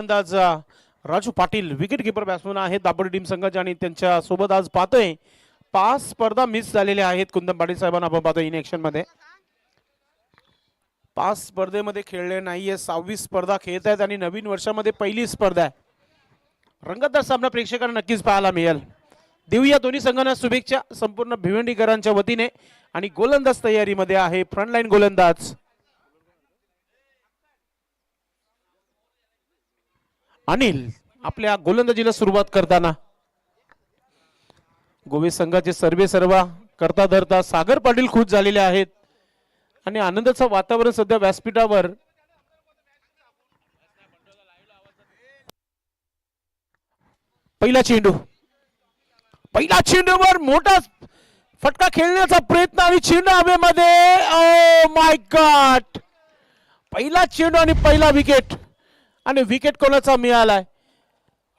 अंदाज Raju Patil wicket keeper batsman आहेत Dapoli team संघाचे आणि त्यांच्या सोबत आज पाहतोय 5 स्पर्धा मिस झालेल्या आहेत. कुंदन पाटील साहेबांना आपण पाहतोय इन ऍक्शन मध्ये 5 स्पर्धेमध्ये खेळले नाहीये, 26 स्पर्धा खेळत आहेत आणि नवीन वर्षामध्ये पहिली स्पर्धा आहे. रंगतदार सामना प्रेक्षकांना नक्कीच पाहायला मिळेल. देऊया दोन्ही संघांना शुभेच्छा संपूर्ण भिवंडीकरांच्या वतीने. आणि गोलंदाज तयारीमध्ये आहे फ्रंटलाईन गोलंदाज अनिल. आपल्या गोलंदाजीला सुरुवात करताना गोवे संघाचे सर्वेसर्वा करता धरता सागर पाटील खुश झालेले आहेत आणि आनंदाचं वातावरण सध्या व्यासपीठावर. पहिला चेंडूवर मोठा फटका खेळण्याचा प्रयत्न आणि चेंडू हवेमध्ये. ओ माय गॉड, पहिला चेंडू आणि पहिला विकेट. आणि विकेट कोणाचा मिळालाय?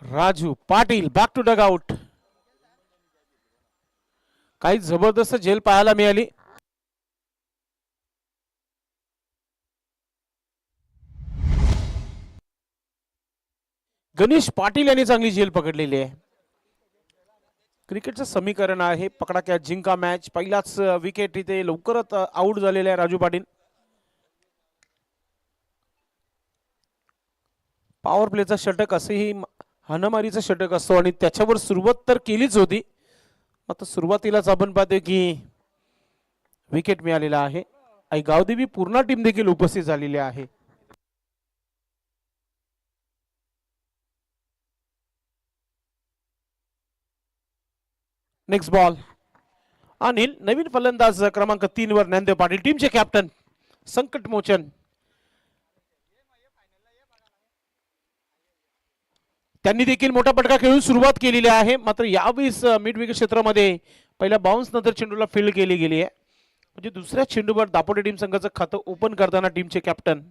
Raju Patil. Back to dugout. काही जबरदस्त झेल पाहायला मिळाली. गणेश पाटील यांनी चांगली झेल पकडलेली आहे. क्रिकेटचं समीकरण आहे पकडा कॅच जिंका मॅच. पहिलाच विकेट इथे लवकरच आउट झालेले आहे राजू पाटील. पॉवर प्लेचा षटक असेही हाणामारीचा षटक असतो आणि त्याच्यावर सुरुवात तर केलीच होती. आता सुरुवातीलाच आपण पाहतोय की विकेट मिळालेला आहे. आणि गावदेवी पूर्ण टीम देखील उपस्थित झालेली आहे. Next ball. अनिल. नवीन फलंदाज क्रमांक 3 वर ज्ञानदेव पाटील टीमचे कॅप्टन संकट मोचन. त्यांनी देखील मोठा फटका खेळून सुरुवात केलेली आहे. मात्र यावेळेस मिड विकेट क्षेत्रामध्ये पहिल्या बाउन्स नंतर चेंडूला फील्ड केली गेली आहे. म्हणजे दुसऱ्या चेंडूवर दापोली टीम संघाचं खातं ओपन करताना टीमचे कॅप्टन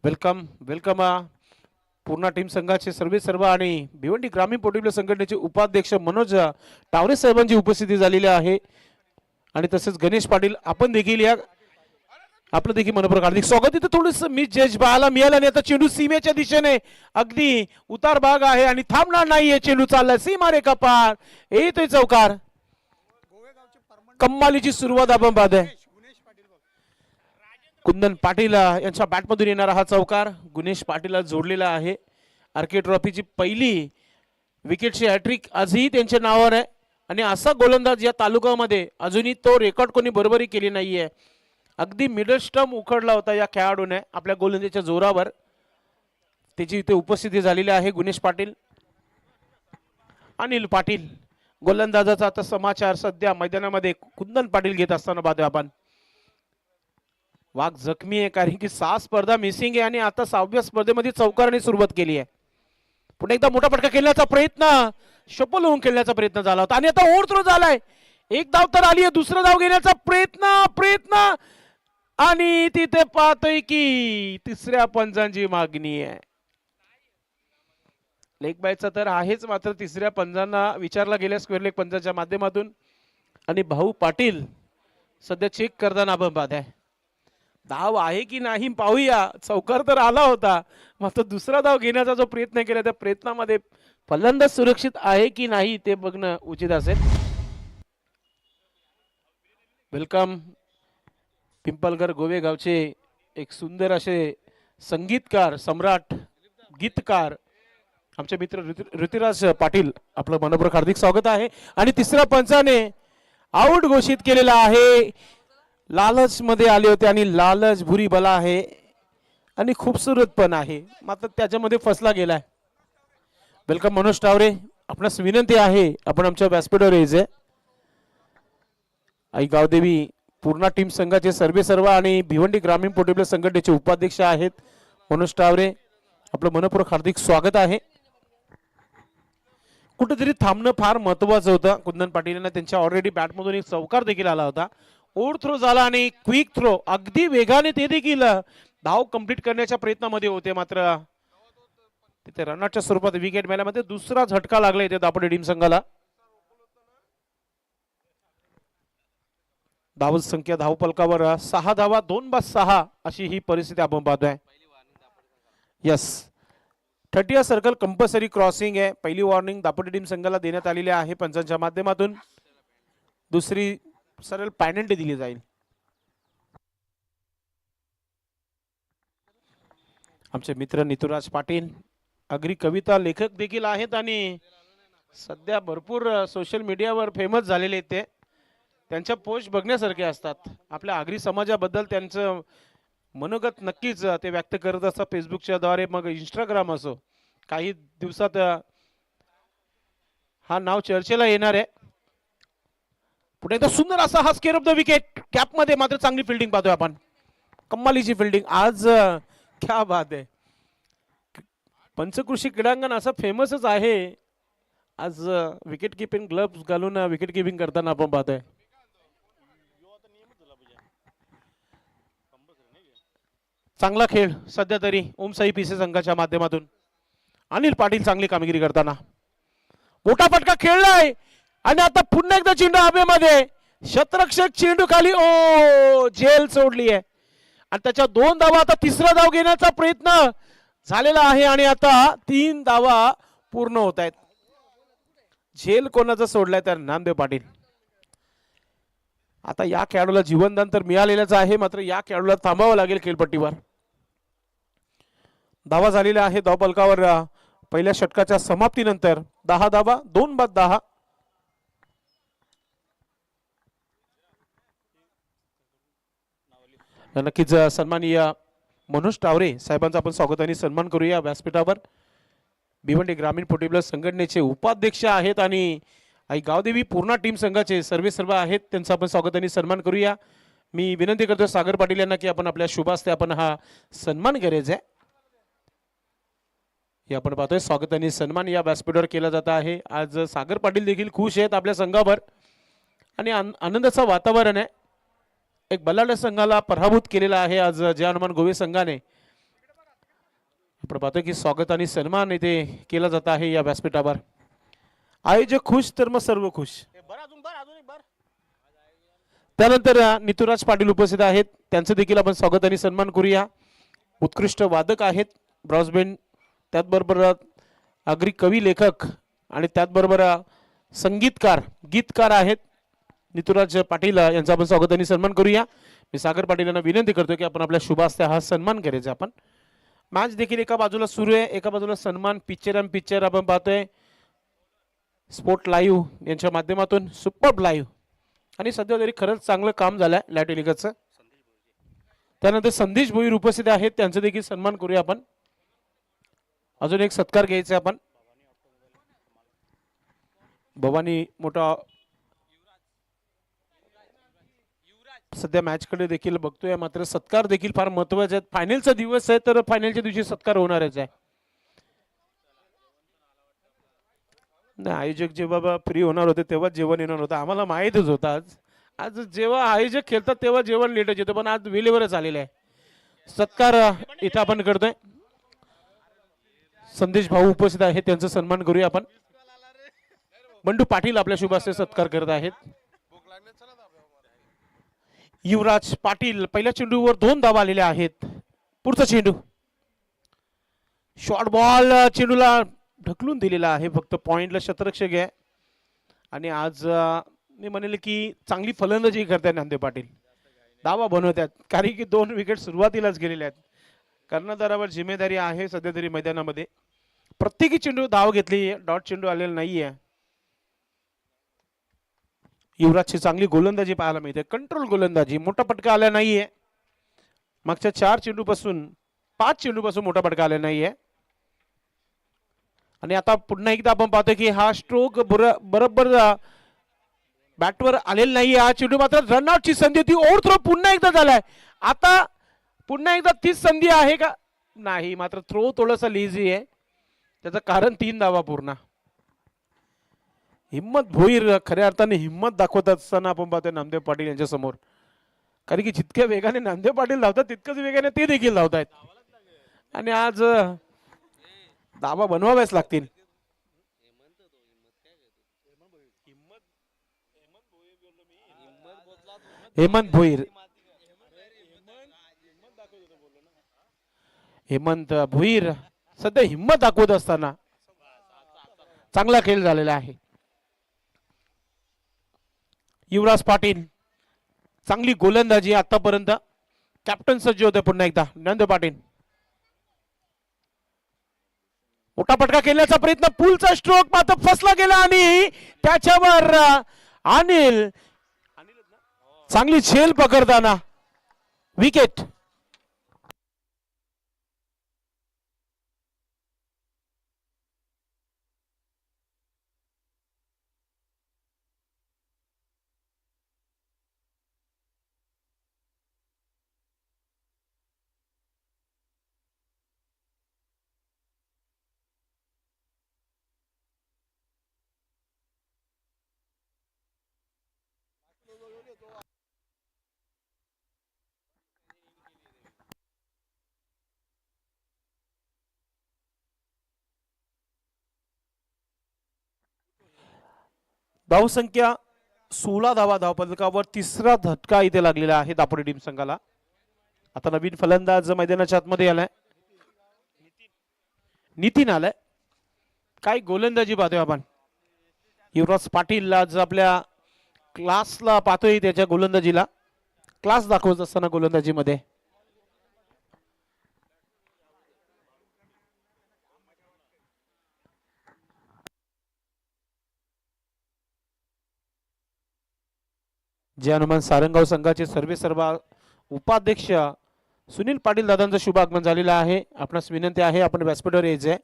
वेलकम वेलकम. पूर्ण टीम संघाचे सर्व आणि भिवंडी ग्रामीण पोर्टिब्लो संघटनेचे उपाध्यक्ष मनोज टावरे साहेबांची उपस्थिती झालेली आहे. आणि तसेच गणेश पाटील आपण देखील या आपलं देखील मनपूर्वक हार्दिक स्वागत. इथं थोडस मिस जज पाहायला मिळालं आणि आता चेंडू सीमेच्या दिशेने अगदी उतार भाग आहे आणि थांबणार नाहीये. चेंडू चाललाय सीमा रेखा पार. येतोय चौकार. कम्मालीची सुरुवात आपण पाहतोय. कुंदन पाटील यांच्या बॅटमधून येणारा हा चौकार गुणेश पाटीलला जोडलेला आहे. आरके ट्रॉफीची पहिली विकेटची हॅट्रिक आजही त्यांच्या नावावर आहे. आणि असा गोलंदाज या तालुक्यामध्ये अजूनही तो रेकॉर्ड कोणी बरोबरी केली नाहीये. अगदी मिडल स्टंप उखडला होता या खेळाडूने आपल्या गोलंदाजीच्या जोरावर. त्याची इथे उपस्थिती झालेली आहे. गुणेश पाटील अनिल पाटील गोलंदाजाचा आता समाचार सध्या मैदानामध्ये कुंदन पाटील घेत असताना पाहतोय आपण. वाघ जखमी आहे कारण की 6 स्पर्धा मिसिंग आहे आणि आता 6व्या स्पर्धेमध्ये चौकाराने सुरुवात केली आहे. पुन्हा एकदा मोठा फटका खेळण्याचा प्रयत्न शपल होऊन खेळण्याचा प्रयत्न झाला होता आणि आता ओव्हर थ्रो झालाय. एक धाव तर आली आहे. दुसरा धाव घेण्याचा प्रयत्न आणि तिथे पाहतोय की तिसऱ्या पंचांची मागणी आहे. लेग बायचा तर आहेच मात्र तिसऱ्या पंचांना विचारला गेल्या स्क्वेअर लेग पंचाच्या माध्यमातून. आणि भाऊ पाटील सध्या चेक करताना आपण पाहताय. धाव आहे की नाही पाहूया. चौकार तर आला होता मात्र दुसरा धाव घेण्याचा जो प्रयत्न केला त्या प्रयत्नामध्ये फलंदाज सुरक्षित आहे की नाही ते बघणं उचित असेल. वेलकम. पिंपलगर गोवे गावचे एक सुंदर असे संगीतकार सम्राट गीतकार आमचे मित्र ऋतिराज पाटील आपलं मनपूर्वक हार्दिक स्वागत आहे. आणि तिसऱ्या पंचाने आउट घोषित केलेला आहे. लालच मध्ये आले होते आणि लालच भुरी बला आहे आणि खूबसूरत पण आहे मात्र त्याच्यामध्ये फसला गेलाय. वेलकम मनोज टावरे. आपणास विनंती आहे आपण आमच्या व्यासपीठावर यायचे. आई गावदेवी पूर्ण टीम संघाचे सर्व आणि भिवंडी ग्रामीण पोर्टिब्लो संघटनेचे उपाध्यक्ष आहेत मनोज टावरे. आपलं मनपूर्वक हार्दिक स्वागत आहे. कुठेतरी थांबणं फार महत्वाचं होतं. कुंदन पाटील त्यांच्या ऑलरेडी बॅटमधून एक चौकार देखील आला होता. ओव्हर थ्रो झाला आणि क्विक थ्रो अगदी वेगाने ते देखील धाव कंप्लीट करण्याच्या प्रयत्नामध्ये होते मात्र तिथे रनआउटच्या स्वरूपात विकेट मिळाल्यामध्ये दुसरा झटका लागला इथे दापोली टीम संघाला. धाव संख्या धावपलकावर 6 धावा 2 बाद 6 अशी ही परिस्थिती आपण पाहतोय. यस, 30 सर्कल कंपल्सरी क्रॉसिंग आहे. पहिली वॉर्निंग दापोली टीम संघाला देण्यात आलेली आहे पंचांच्या माध्यमातून. दुसरी सरळ पॅनल्टी दिली जाईल. आमचे मित्र नितुराज पाटील अग्री कविता लेखक देखील आहेत आणि सध्या भरपूर सोशल मीडियावर फेमस झालेले ते. त्यांच्या पोस्ट बघण्यासारखे असतात. आपल्या आगरी समाजाबद्दल त्यांचं मनोगत नक्कीच ते व्यक्त करत असतात फेसबुकच्या द्वारे, मग इंस्टाग्राम असो. काही दिवसात हा नाव चर्चेला येणार आहे. पुढे एकदा सुंदर असा हा square of the wicket. Cap मध्ये मात्र चांगली फिल्डिंग पाहतोय आपण. कमालीची फिल्डिंग आज. क्या बात आहे. पंचकृषी क्रीडांगण असं फेमसच आहे. आज विकेट किपिंग ग्लव्स घालून विकेट किपिंग करताना आपण पाहतोय. चांगला खेळ सध्या तरी ओमसाई पीसे संघाच्या माध्यमातून. अनिल पाटील चांगली कामगिरी करताना मोठा फटका खेळलाय आणि आता पुन्हा एकदा चेंडू हवेमध्ये. शतरक्षक चेंडू खाली. ओ झेल सोडली आहे आणि त्याच्या 2 धावा. आता तिसरा धाव घेण्याचा प्रयत्न झालेला आहे आणि आता 3 धावा पूर्ण होत आहेत. झेल कोणाचा सोडलाय तर नामदेव पाटील. आता या खेळाडूला जीवनदान तर मिळालेलंच आहे, मात्र या खेळाडूला थांबावं लागेल खेळपट्टीवर. धावा झालेल्या आहे धावपलकावर पहिल्या षटकाच्या समाप्तीनंतर. 10 धावा 2 बाद 10. नक्कीच सन्माननीय मनोज टावरे साहेबांचा आपण स्वागत आणि सन्मान करूया व्यासपीठावर. भिवंडी ग्रामीण फुटबॉल संघटनेचे उपाध्यक्ष आहेत आणि गावदेवी पूर्णा टीम संघाचे सर्व आहेत. त्यांचा आपण स्वागत आणि सन्मान करूया. मी विनंती करतो सागर पाटील यांना की आपण आपल्या शुभ हस्ते आपण हा सन्मान करायचा आहे. हे आपण पाहतोय स्वागत आणि सन्मान या व्यासपीठावर केला जात आहे. आज सागर पाटील देखील खुश आहेत आपल्या संघावर आणि आनंदाचं वातावरण आहे. एक बलाढ्य संघाला पराभूत केलेला आहे आज जय हनुमान गोवे संघाने. आपण पाहतोय की स्वागत आणि सन्मान इथे केला जात आहे या व्यासपीठावर. आयोजक खुश तर मग सर्व खुश. त्यानंतर नितुराज पाटील उपस्थित आहेत. त्यांचं देखील आपण स्वागत आणि सन्मान करूया. उत्कृष्ट वादक आहेत ब्रॉस बँड, त्याचबरोबर आगरी कवी लेखक आणि त्याचबरोबर संगीतकार गीतकार आहेत नितुराज पाटील यांचा आपण स्वागत आणि सन्मान करूया. मी सागर पाटील यांना विनंती करतो की आपण आपल्या शुभ हस्ते हा सन्मान करायचा. आपण मॅच देखील एका बाजूला सुरू आहे, एका बाजूला सन्मान पिक्चर आपण पाहतोय स्पोर्ट लाईव्ह यांच्या माध्यमातून. सुपर लाईव्ह आणि सध्या तरी खरंच चांगलं काम झालंय लाईव्ह टेलिकास्टचं. त्यानंतर संदेश भोईर उपस्थित आहेत, त्यांचा देखील सन्मान करूया आपण. अजून एक सत्कार घ्यायचा आपण. भवानी मोठा सध्या मॅच कडे देखील बघतोय, मात्र सत्कार देखील फार महत्वाचे आहेत. फायनलचा दिवस आहे तर फायनलच्या दिवशी सत्कार होणारच आहे. नाही, आयोजक जेव्हा फ्री होणार होते तेव्हा जेवण येणार होतं, आम्हाला माहीतच होतं. आज आज जेव्हा आयोजक खेळतात तेव्हा जेवण लेटच येतं, पण आज वेळेवरच आलेलं आहे. सत्कार इथं आपण करतोय. संदेश भाऊ उपस्थित आहेत, त्यांचा सन्मान करूया आपण. बंडू पाटील आपल्या शुभ हस्ते सत्कार करत आहेत. युवराज पाटील पहिल्या चेंडूवर 2 धावा आलेल्या आहेत. पुढचा चेंडू शॉर्ट बॉल चेंडूला ढकलून दिलेला आहे. फक्त पॉइंटला शतरक्षक आहे आणि आज मी म्हणेल की चांगली फलंदाजी करतायत नामदेव पाटील. धावा बनवतात कारण की 2 विकेट सुरुवातीलाच गेलेले आहेत. कर्णधारावर जिम्मेदारी आहे सध्या तरी मैदानामध्ये. प्रत्येकी चेंडू धाव घेतली, डॉट चेंडू आलेला नाहीये. युवराजची चांगली गोलंदाजी पाहायला मिळते, कंट्रोल गोलंदाजी. मोठा फटका आला नाहीये. मागच्या 5 चेंडूपासून मोठा फटका आला नाहीये. आणि आता पुन्हा एकदा आपण पाहतोय की हा स्ट्रोक बरोबर बॅटवर आलेला नाहीये. हा चेंडू मात्र रनआउटची संधी होती. ओव्हर थ्रो पुन्हा एकदा झालाय. आता पुन्हा एकदा तीच संधी आहे का नाही, मात्र थ्रो थोडासा लेझी आहे. त्याचं कारण 3 धावा पूर्ण. हिम्मत भोईर खऱ्या अर्थाने हिम्मत दाखवत असताना आपण पाहतोय नामदेव पाटील यांच्या समोर. कारण की जितक्या वेगाने नामदेव पाटील धावतात तितकंच वेगाने ते देखील धावतायत आणि आज धावा बनवाव्याच लागतील. हेमंत भोईर. हेमंत भोईर सध्या हिंमत दाखवत असताना चांगला खेळ झालेला आहे. युवराज पाटील चांगली गोलंदाजी आतापर्यंत. कॅप्टन सज्ज होते पुन्हा एकदा नंद पाटील. मोठा फटका खेळण्याचा प्रयत्न, पुलचा स्ट्रोक मात्र फसला गेला आणि त्याच्यावर अनिल चांगली झेल पकडताना विकेट. धावसंख्या 16 धावा धावपलकावर. तिसरा झटका इथे लागलेला आहे दापोली टीम संघाला. आता नवीन फलंदाज मैदानाच्या आतमध्ये आलाय, नितीन आलाय. काय गोलंदाजी पाहतोय आपण. युवराज पाटील आज आपल्या क्लासला पाहतोय, त्याच्या गोलंदाजीला क्लास दाखवत असताना गोलंदाजीमध्ये. जे हनुमान सारंगाव संघाचे सर्वेसर्वा उपाध्यक्ष सुनील पाटील दादांचं शुभ आगमन झालेलं आहे. आपणास विनंती आहे आपण व्यासपीठावर यायचंय.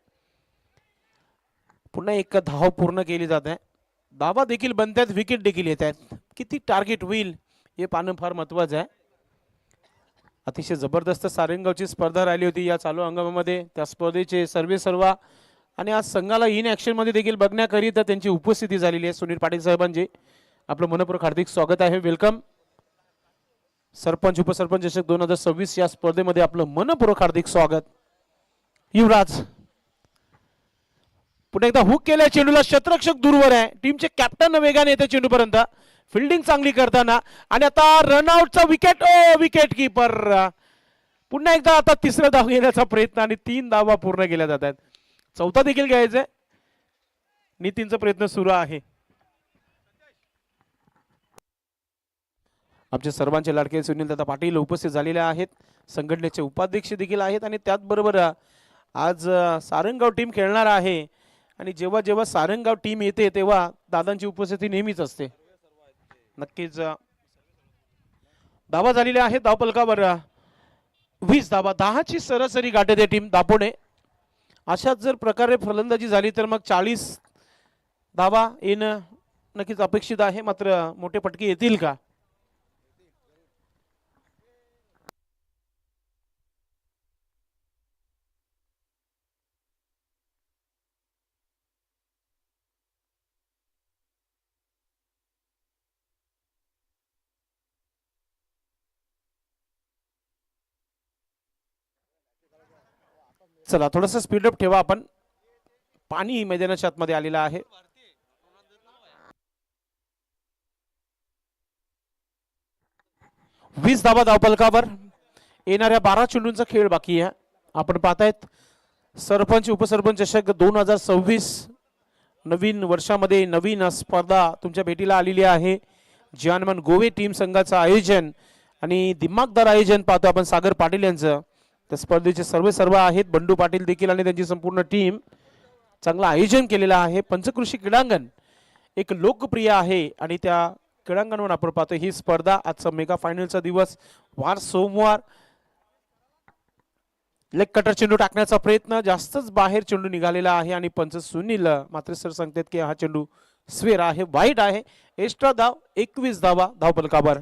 पुन्हा एक धाव पूर्ण केली जात आहे. धावा देखील बनतात, विकेट देखील येत आहेत. किती टार्गेट होईल हे पाहणं फार महत्वाचं आहे. अतिशय जबरदस्त सारंगावची स्पर्धा राहिली होती या चालू हंगामामध्ये. त्या स्पर्धेचे सर्वेसर्वा आणि आज संघाला इन ऍक्शन मध्ये देखील बघण्याकरिता त्यांची उपस्थिती झालेली आहे. सुनील पाटील साहेबांची आपलं मनपूर्वक हार्दिक स्वागत आहे. वेलकम. सरपंच उपसरपंच चषक 2026 या स्पर्धेमध्ये आपलं मनपूर्वक हार्दिक स्वागत. युवराज पुन्हा एकदा हुक केल्या चेंडूला, क्षेत्ररक्षक दूरवर आहे. टीमचे कॅप्टन वेगाने येते चेंडूपर्यंत, फिल्डिंग चांगली करताना. आणि आता रनआउटचा विकेट. विकेट किपर पुन्हा एकदा आता तिसरा धाव घेण्याचा प्रयत्न आणि 3 धावा पूर्ण केल्या जात आहेत. चौथा देखील घ्यायचा. नितीनचा प्रयत्न सुरू आहे. आमचे सर्वांचे लाडके सुनील दादा पाटील उपस्थित झालेले आहेत. संघटनेचे उपाध्यक्ष देखील आहेत आणि त्याचबरोबर आज सारंगाव टीम खेळणार आहे. आणि जेव्हा जेव्हा सारंगाव टीम येते तेव्हा दादांची उपस्थिती नेहमीच असते. नक्कीच धावा झालेल्या आहेत धावपलकावर. 20 धावा, 10ची सरासरी गाठते टीम दापोडे. अशाच जर प्रकारे फलंदाजी झाली तर मग 40 धावा येणं नक्कीच अपेक्षित आहे. मात्र मोठे फटके येतील का. चला थोडंसं स्पीडअप ठेवा आपण. पाणी मैदानाच्या आतमध्ये आलेलं आहे. वीस धावा धावपलकावर. येणाऱ्या 12 चेंडूंचा खेळ बाकी आहे. आपण पाहतायत सरपंच उपसरपंच चषक 2026 नवीन वर्षामध्ये नवीन स्पर्धा तुमच्या भेटीला आलेली आहे. जानमन गोवे टीम संघाचं आयोजन आणि दिमागदार आयोजन पाहतो आपण सागर पाटील यांचं. त्या स्पर्धेचे सर्व आहेत. बंडू पाटील देखील आणि त्यांची संपूर्ण टीम चांगलं आयोजन केलेलं आहे. पंचकृषी क्रीडांगण एक लोकप्रिय आहे आणि त्या क्रीडांगणावर आपण पाहतो ही स्पर्धा. आजचा मेगा फायनलचा दिवस, वार सोमवार. लेग कटर चेंडू टाकण्याचा प्रयत्न, जास्तच बाहेर चेंडू निघालेला आहे आणि पंच सुनील मात्र सर सांगतात की हा चेंडू स्वेर आहे, वाईट आहे. एक्स्ट्रा धाव, 21 धावा धावपलकावर.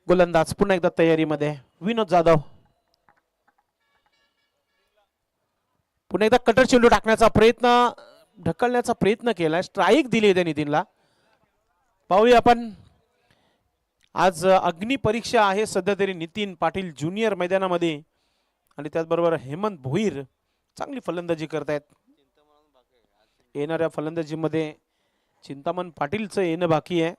गोलंदाज पुन्हा एकदा तयारीमध्ये विनोद जाधव. पुन्हा एकदा कटर चेंडू टाकण्याचा प्रयत्न, ढकलण्याचा प्रयत्न केलाय. स्ट्राईक दिली त्या नितीनला. पाहूया आपण. आज अग्नि परीक्षा आहे सध्या तरी नितीन पाटील ज्युनियर मैदानामध्ये आणि त्याचबरोबर हेमंत भोईर चांगली फलंदाजी करतायत. येणाऱ्या फलंदाजीमध्ये चिंतामण पाटीलचं येणं बाकी आहे.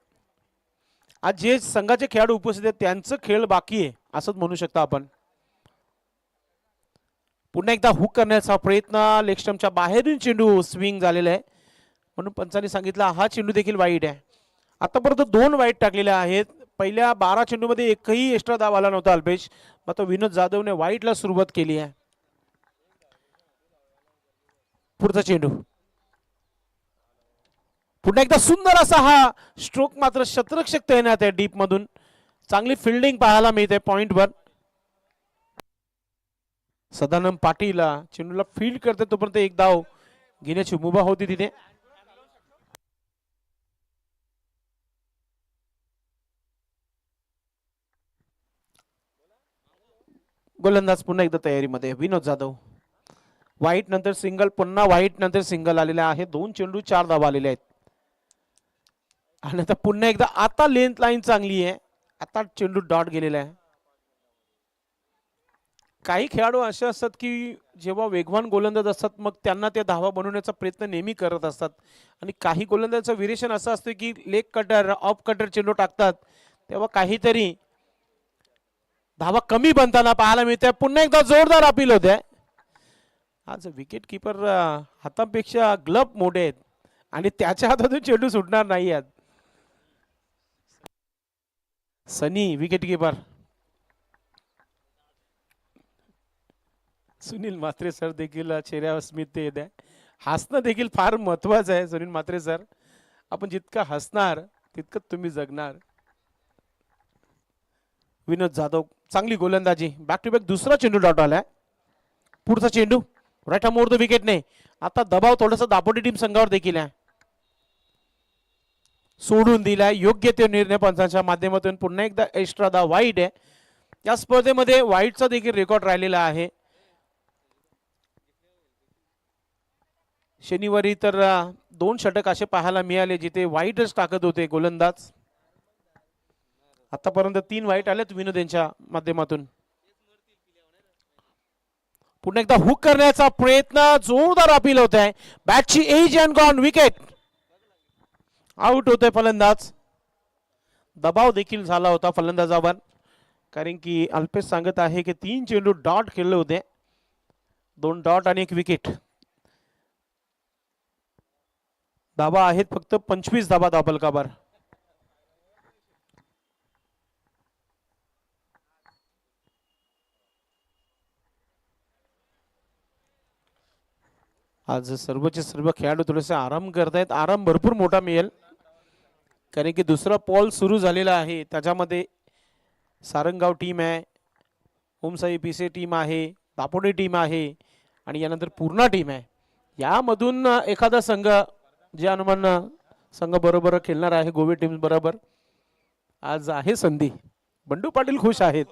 आज जे संघाचे खेळाडू उपस्थित आहेत त्यांचं खेळ बाकी आहे असंच म्हणू शकता आपण. पुन्हा एकदा हुक करण्याचा प्रयत्न, लेग स्टंपच्या बाहेरून चेंडू स्विंग झालेला आहे म्हणून पंचांनी सांगितलं हा चेंडू देखील वाईट आहे. आतापर्यंत 2 वाईट टाकलेल्या आहेत. पहिल्या 12 चेंडूमध्ये एकही एक्स्ट्रा धाव आला नव्हता अल्पेश, मात्र विनोद जाधवने वाईटला सुरुवात केली आहे. पुढचा चेंडू, पुन्हा एकदा सुंदर असा हा स्ट्रोक, मात्र शतरक्षक तैनात आहे डीप मधून. चांगली फिल्डिंग पाहायला मिळते पॉइंटवर. सदानंद पाटील चेंडूला फील्ड करते तोपर्यंत एक धाव घेण्याची मुभा होती तिथे. गोलंदाज पुन्हा एकदा तयारीमध्ये विनोद जाधव. वाईट नंतर सिंगल, पुन्हा वाईट नंतर सिंगल आलेले आहे. 2 चेंडू 4 धावा आलेले आहेत. आणि आता पुन्हा एकदा, आता लेंथ लाईन चांगली आहे, आता चेंडू डॉट गेलेला आहे. काही खेळाडू असे असतात की जेव्हा वेगवान गोलंदाज असतात मग त्यांना त्या धावा बनवण्याचा प्रयत्न नेहमी करत असतात. आणि काही गोलंदाजाचं व्हेरिएशन असं असतं की लेग कटर, ऑफ कटर चेंडू टाकतात तेव्हा काहीतरी धावा कमी बनताना पाहायला मिळते. पुन्हा एकदा जोरदार अपील होते. आज विकेट किपर हातापेक्षा ग्लव्ह मोठे आहेत आणि त्याच्या हातातून चेंडू सुटणार नाही आहेत. Sunny wicket keeper. Sunil Mhatre sir देखील चेहऱ्यावर स्मित येत आहे. हसणं देखील फार महत्वाचं आहे सुनील म्हात्रे सर. आपण जितकं हसणार तितकं तुम्ही जगणार. विनोद जाधव चांगली गोलंदाजी, बॅक टू बॅक दुसरा चेंडू डॉट आलाय. पुढचा चेंडू राईट मोर द विकेट ने. आता दबाव थोडासा दापोली टीम संघावर देखील आहे. सोडून दिलाय, योग्य ते निर्णय पंचांच्या माध्यमातून. पुन्हा एकदा एक्स्ट्रा दा वाईट आहे. या स्पर्धेमध्ये वाईटचा देखील रेकॉर्ड राहिलेला आहे. शनिवारी तर 2 षटक असे पाहायला मिळाले जिथे वाईटच टाकत होते गोलंदाज. आतापर्यंत 3 वाईट आलेत विनोद यांच्या माध्यमातून. पुन्हा एकदा हुक करण्याचा प्रयत्न, जोरदार अपील होत आहे. बॅटची edge and gone, wicket. Out होतोय फलंदाज. दबाव देखील झाला होता फलंदाजावर, कारण की अल्पेश सांगत आहे की 3 चेंडू डॉट खेळले होते. 2 डॉट आणि 1 विकेट. धावा आहेत फक्त 25 धावा धावफलकावर. आज सर्वचे सर्व खेळाडू थोडेसे आराम करतायत. आराम भरपूर मोठा मिळेल कारण की दुसरा पॉल सुरू झालेला आहे. त्याच्यामध्ये सारंगाव टीम आहे, ओमसाई पिसे टीम आहे, दापोडे टीम आहे आणि यानंतर पूर्णा टीम आहे. यामधून एखादा संघ जे अनुमान संघ बरोबर खेळणार आहे गोवे टीम बरोबर. आज आहे संधी. बंडू पाटील खुश आहेत,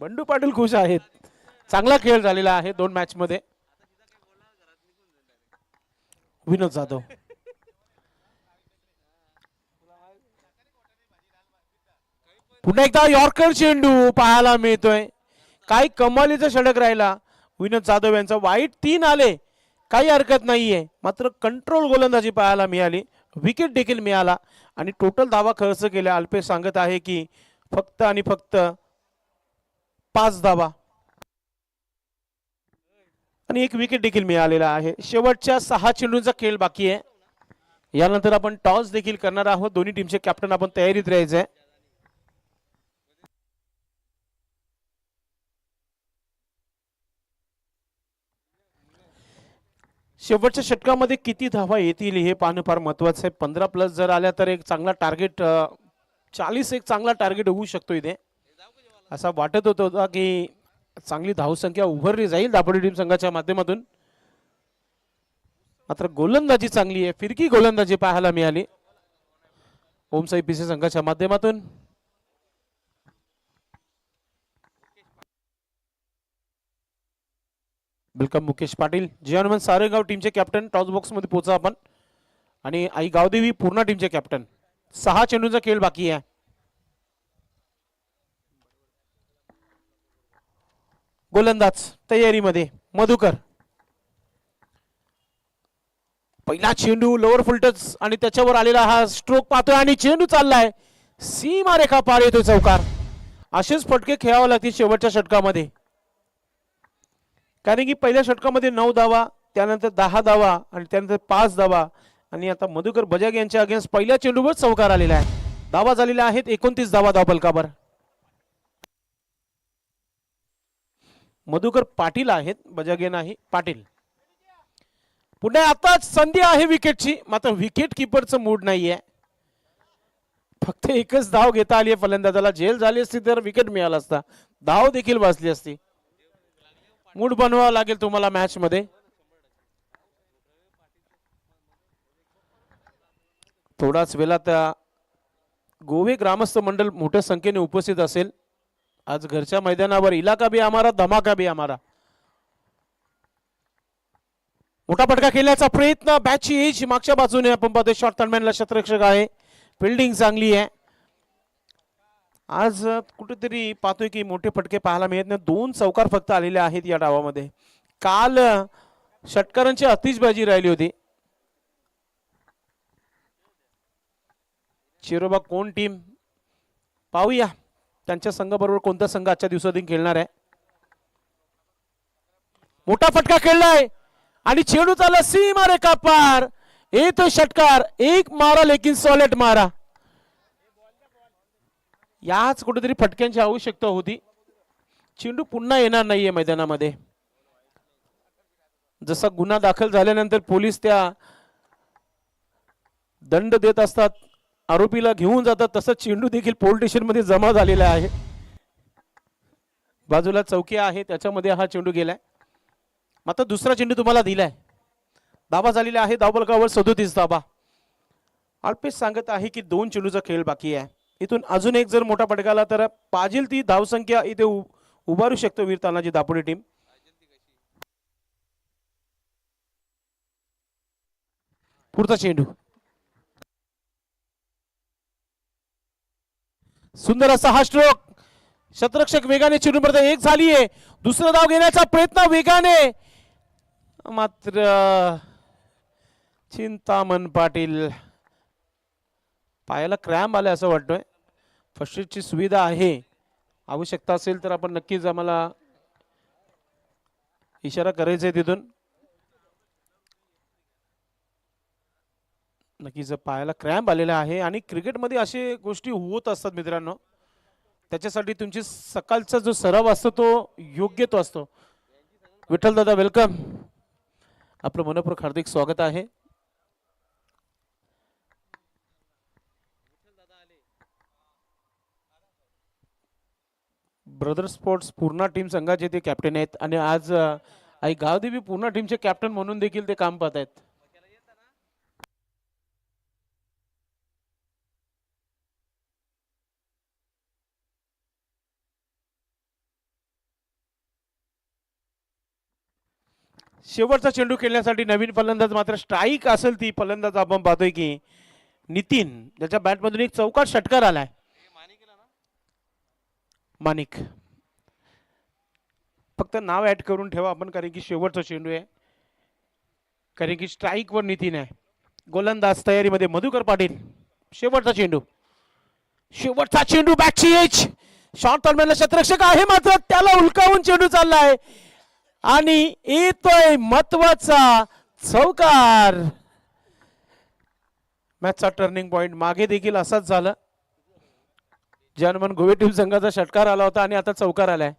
बंडू पाटील खुश आहेत. चांगला खेळ झालेला आहे 2 मॅच मध्ये. विनोद जाधव पुन्हा एकदा यॉर्कर चेंडू पाहायला मिळतोय. काही कमालीचा षटक राहिला विनोद जाधव यांचा. वाईट 3 आले, काही हरकत नाहीये, मात्र कंट्रोल गोलंदाजी पाहायला मिळाली. विकेट देखील मिळाला आणि टोटल धावा खर्च केल्या. अल्पेश सांगत आहे की फक्त आणि फक्त 5 धावा आणि 1 विकेट देखील मिळालेला आहे. शेवटच्या 6 चेंडूंचा खेळ बाकी आहे. यानंतर आपण टॉस देखील करणार आहोत. दोन्ही टीमचे कॅप्टन आपण तयारीत राहायचंय. शेवटच्या षटकामध्ये किती धावा येतील हे पाहणं फार महत्वाचं आहे. 15+ जर आल्या तर एक चांगला टार्गेट, 40 एक चांगला टार्गेट होऊ शकतो इथे. असा वाटत होता की चांगली धावसंख्या उभारली जाईल दापोली टीम संघाच्या माध्यमातून. मात्र गोलंदाजी चांगली आहे, फिरकी गोलंदाजी पाहायला मिळाली ओमसाई पिसे संघाच्या माध्यमातून. वेलकम मुकेश पाटील, जे हनुमान सारेगाव टीमचे कॅप्टन. टॉस बॉक्स मध्ये पोहोचा आपण. आणि आई गावदेवी पूर्णा टीमचे कॅप्टन. 6 चेंडूंचा खेळ बाकी आहे. गोलंदाज तयारीमध्ये मधुकर. पहिला चेंडू लोअर फुलटच आणि त्याच्यावर आलेला हा स्ट्रोक पाहतोय आणि चेंडू चाललाय सीमा रेखा पार येतोय चौकार. असेच फटके खेळावे लागतील शेवटच्या षटकामध्ये, कारण की पहिल्या षटकामध्ये 9 धावा, त्यानंतर 10 धावा आणि त्यानंतर 5 धावा आणि आता मधुकर बजाज यांच्या अगेन्स्ट पहिल्या चेंडूवर चौकार आलेला आहे. धावा झालेल्या आहेत 29 धावा धावफलकावर. मधुकर पाटील आहेत, बजागे नाही पाटील. पुन्हा आताच संधी आहे विकेटची, मात्र विकेट किपरचं मूड नाहीये. फक्त एकच धाव घेता आली आहे फलंदाजाला. जेल झाली असती तर विकेट मिळाला असता, धाव देखील वाचली असती. मूड बनवावा लागेल तुम्हाला मॅच मध्ये. थोडाच वेळात गोवे ग्रामस्थ मंडळ मोठ्या संख्येने उपस्थित असेल. आज घरच्या मैदानावर इलाका भी हमारा धमाका भी हमारा. मोठा फटका खेळण्याचा प्रयत्न, बॅटची एज मागच्या बाजूने आपण पाहतोय. शॉर्ट थर्डमॅनला शतरक्षक आहे, फिल्डिंग चांगली आहे. आज कुठेतरी पाहतोय की मोठे फटके पाहायला मिळत नाही. 2 चौकार फक्त आलेले आहेत या डावामध्ये. काल षटकारांची आतिषबाजी राहिली होती. चिरोबा कोण टीम पाहूया, त्यांच्या संघाबरोबर कोणता संघ आजच्या दिवसातून खेळणार आहे. मोठा फटका खेळलाय आणि चेंडू चालला सीमा रेखा पार येतोय षटकार. एक मारा लेकिन सॉलिड मारा. याच कुठेतरी फटक्यांची आवश्यकता होती. चेंडू पुन्हा येणार नाहीये मैदानामध्ये. जसा गुन्हा दाखल झाल्यानंतर पोलीस त्या दंड देत असतात, आरोपीला घेऊन जातात, तसं चेंडू देखील पोलीस स्टेशन मध्ये जमा झालेला आहे. बाजूला चौकी आहे, त्याच्यामध्ये हा चेंडू गेलाय. मात्र दुसरा चेंडू तुम्हाला दिलाय. धावा झालेला आहे धावफलकावर 37 धावा. अल्पेश सांगत आहे की 2 चेंडूचा खेळ बाकी आहे. इथून अजून एक जर मोठा फटका आला तर पाजिल ती धावसंख्या इथे उभारू शकतो वीर तानाजी दापोडे टीम. पुढचा चेंडू सुंदर असा हा स्ट्रोक. शतरक्षक वेगाने चेंडूपर्यंत एक झालीये. दुसरा धाव घेण्याचा प्रयत्न वेगाने, मात्र चिंतामण पाटील पायाला क्रॅम्प आला असं वाटतोय. फर्स्ट एडची सुविधा आहे, आवश्यकता असेल तर आपण नक्कीच आम्हाला इशारा करायचा आहे तिथून. नक्कीच पायाला क्रॅम्प आलेला आहे आणि क्रिकेटमध्ये अशी गोष्टी होत असतात मित्रांनो. त्याच्यासाठी तुमची सकाळचा जो सराव असतो तो योग्य तो असतो. विठ्ठल दादा वेलकम, आपलं मनपूर्वक हार्दिक स्वागत आहे. ब्रदर स्पोर्ट्स पूर्णा टीम संघाचे ते कॅप्टन आहेत आणि आज आई गावदेवी पूर्णा टीमचे कॅप्टन म्हणून देखील ते काम पाहत आहेत. शेवटचा चेंडू खेळण्यासाठी नवीन फलंदाज, मात्र स्ट्राईक असेल ती फलंदाज आपण पाहतोय की नितीन, ज्याच्या बॅटमधून एक चौकार षटकार आलाय. माणिक, फक्त नाव ऍड करून ठेवा आपण, कारण की शेवटचा चेंडू आहे. कारण की स्ट्राईक वर नितीन आहे. गोलंदाज तयारीमध्ये मधुकर पाटील. शेवटचा चेंडू, शेवटचा चेंडू बॅटची एज. शॉर्ट टर्मिनल शतरक्षक आहे, मात्र त्याला उलकावून चेंडू चाललाय आणि येतोय महत्वाचा चौकार. मॅचचा टर्निंग पॉइंट. मागे देखील असाच झालं, ज्यानमन गोवे टीम संघाचा षटकार आला होता आणि आता चौकार आलाय.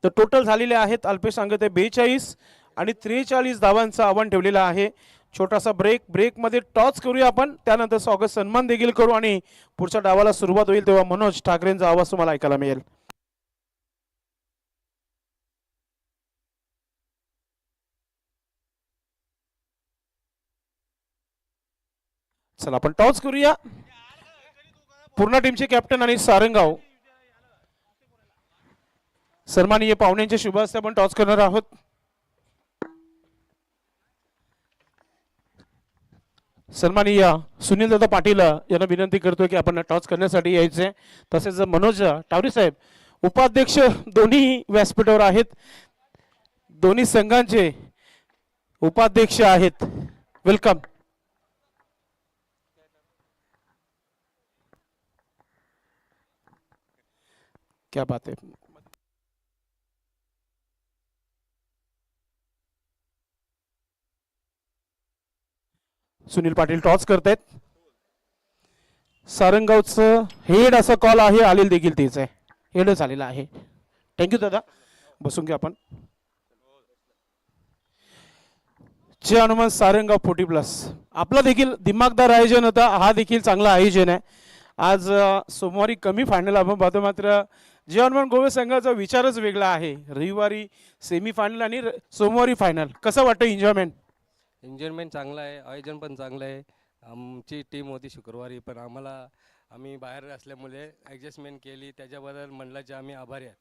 तर टोटल झालेले आहेत अल्पेश सांगत आहे 42 आणि 43 धावांचा आव्हान ठेवलेला आहे. छोटासा ब्रेक मध्ये टॉस करूया आपण, त्यानंतर स्वागत सन्मान देखील करू आणि पुढच्या डावाला सुरुवात होईल तेव्हा मनोज ठाकरेंचा आवाज तुम्हाला ऐकायला मिळेल. चला आपण टॉस करूया. पूर्ण टीमचे कॅप्टन आणि सारंगाव सन्माननीय पाहुण्यांच्या शुभ हस्ते आपण टॉस करणार आहोत. सन्माननीय सुनील दादा पाटील यांना विनंती करतोय की आपण टॉस करण्यासाठी यायचे. तसेच मनोज टावरी साहेब उपाध्यक्ष दोन्ही व्यासपीठावर आहेत. दोन्ही संघांचे उपाध्यक्ष आहेत. वेलकम. क्या बात है. सुनील पाटील टॉस करतायत. सारंगावचं हेड असा कॉल आहे, आलेल देखील तेच आहे, हेडच आलेला आहे. थँक्यू दादा, बसून घ्या आपण. जय हनुमान सारंगाव 40+. आपला देखील दिमागदार आयोजन होता, हा देखील चांगला आयोजन आहे. आज सोमवारी कमी फायनल आपण पाहतो, मात्र जय हनुमान गोवे संघाचा विचारच वेगळा आहे. रविवारी सेमीफायनल आणि सोमवारी फायनल. कसं वाटतं एन्जॉयमेंट? एन्जॉयमेंट चांगलं आहे, आयोजन पण चांगलं आहे. आमची टीम होती शुक्रवारी, पण आम्ही बाहेर असल्यामुळे ॲडजस्टमेंट केली, त्याच्याबद्दल मंडळाचे आम्ही आभारी आहेत.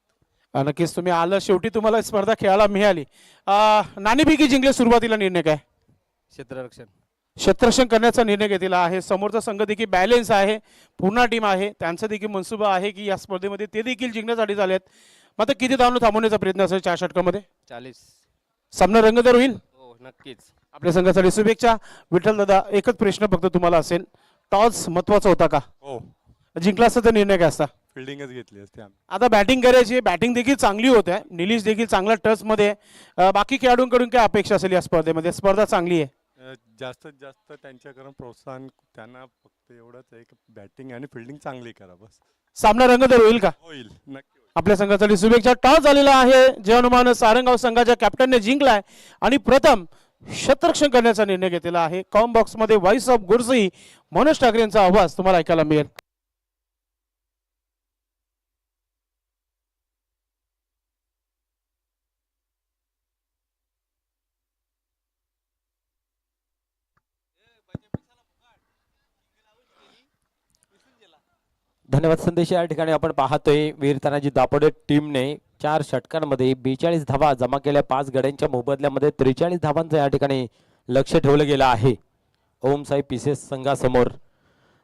नक्कीच तुम्ही आलं, शेवटी तुम्हाला स्पर्धा खेळायला मिळाली. नाणेफेकी जिंकले, सुरुवातीला निर्णय काय? क्षेत्ररक्षण करण्याचा निर्णय घेतलेला आहे. समोरचा संघ देखील बॅलेन्स आहे, पूर्ण टीम आहे, त्यांचा देखील मनसुबा आहे की या स्पर्धेमध्ये ते देखील जिंकण्यासाठी झालेत. मात्र किती धावून थांबवण्याचा प्रयत्न असेल 4 षटकामध्ये? 40. सामना रंगतदार होईल. हो नक्कीच. आपल्या संघासाठी शुभेच्छा. विठ्ठल दादा, एकच प्रश्न फक्त तुम्हाला असेल, टॉस महत्वाचा होता का? हो. जिंकला असता तर निर्णय काय असता? फिल्डिंगच घेतली असते आम्ही. आता बॅटिंग करायची, बॅटिंग देखील चांगली होत आहे, निलेश देखील चांगला टचमध्ये. बाकी खेळाडूंकडून काय अपेक्षा असेल या स्पर्धेमध्ये? स्पर्धा चांगली आहे, जास्तीत जास्त त्यांच्याकडून प्रोत्साहन, त्यांना फक्त एवढंच आहे की बॅटिंग आणि फिल्डिंग चांगली करा बस. सामना रंगतदार होईल का? होईल, नक्की होईल. आपल्या संघासाठी शुभेच्छा. टॉस झालेला आहे, जय हनुमान सारंगाव संघाच्या कॅप्टनने जिंकलाय आणि प्रथम क्षेत्ररक्षण करण्याचा निर्णय घेतलेला आहे. कॉम बॉक्स मध्ये व्हॉइस ऑफ गुरसई मनोज ठाकरे यांचा आवाज तुम्हाला ऐकायला मिळेल. धन्यवाद संदेश. या ठिकाणी आपण पाहतोय वीर तानाजी दापोडे टीमने 4 षटकांमध्ये 42 धावा जमा केल्या. 5 गड्यांच्या मोबदल्यामध्ये 43 धावांचं या ठिकाणी लक्ष ठेवलं गेलं आहे ओम साई पीसेस संघासमोर.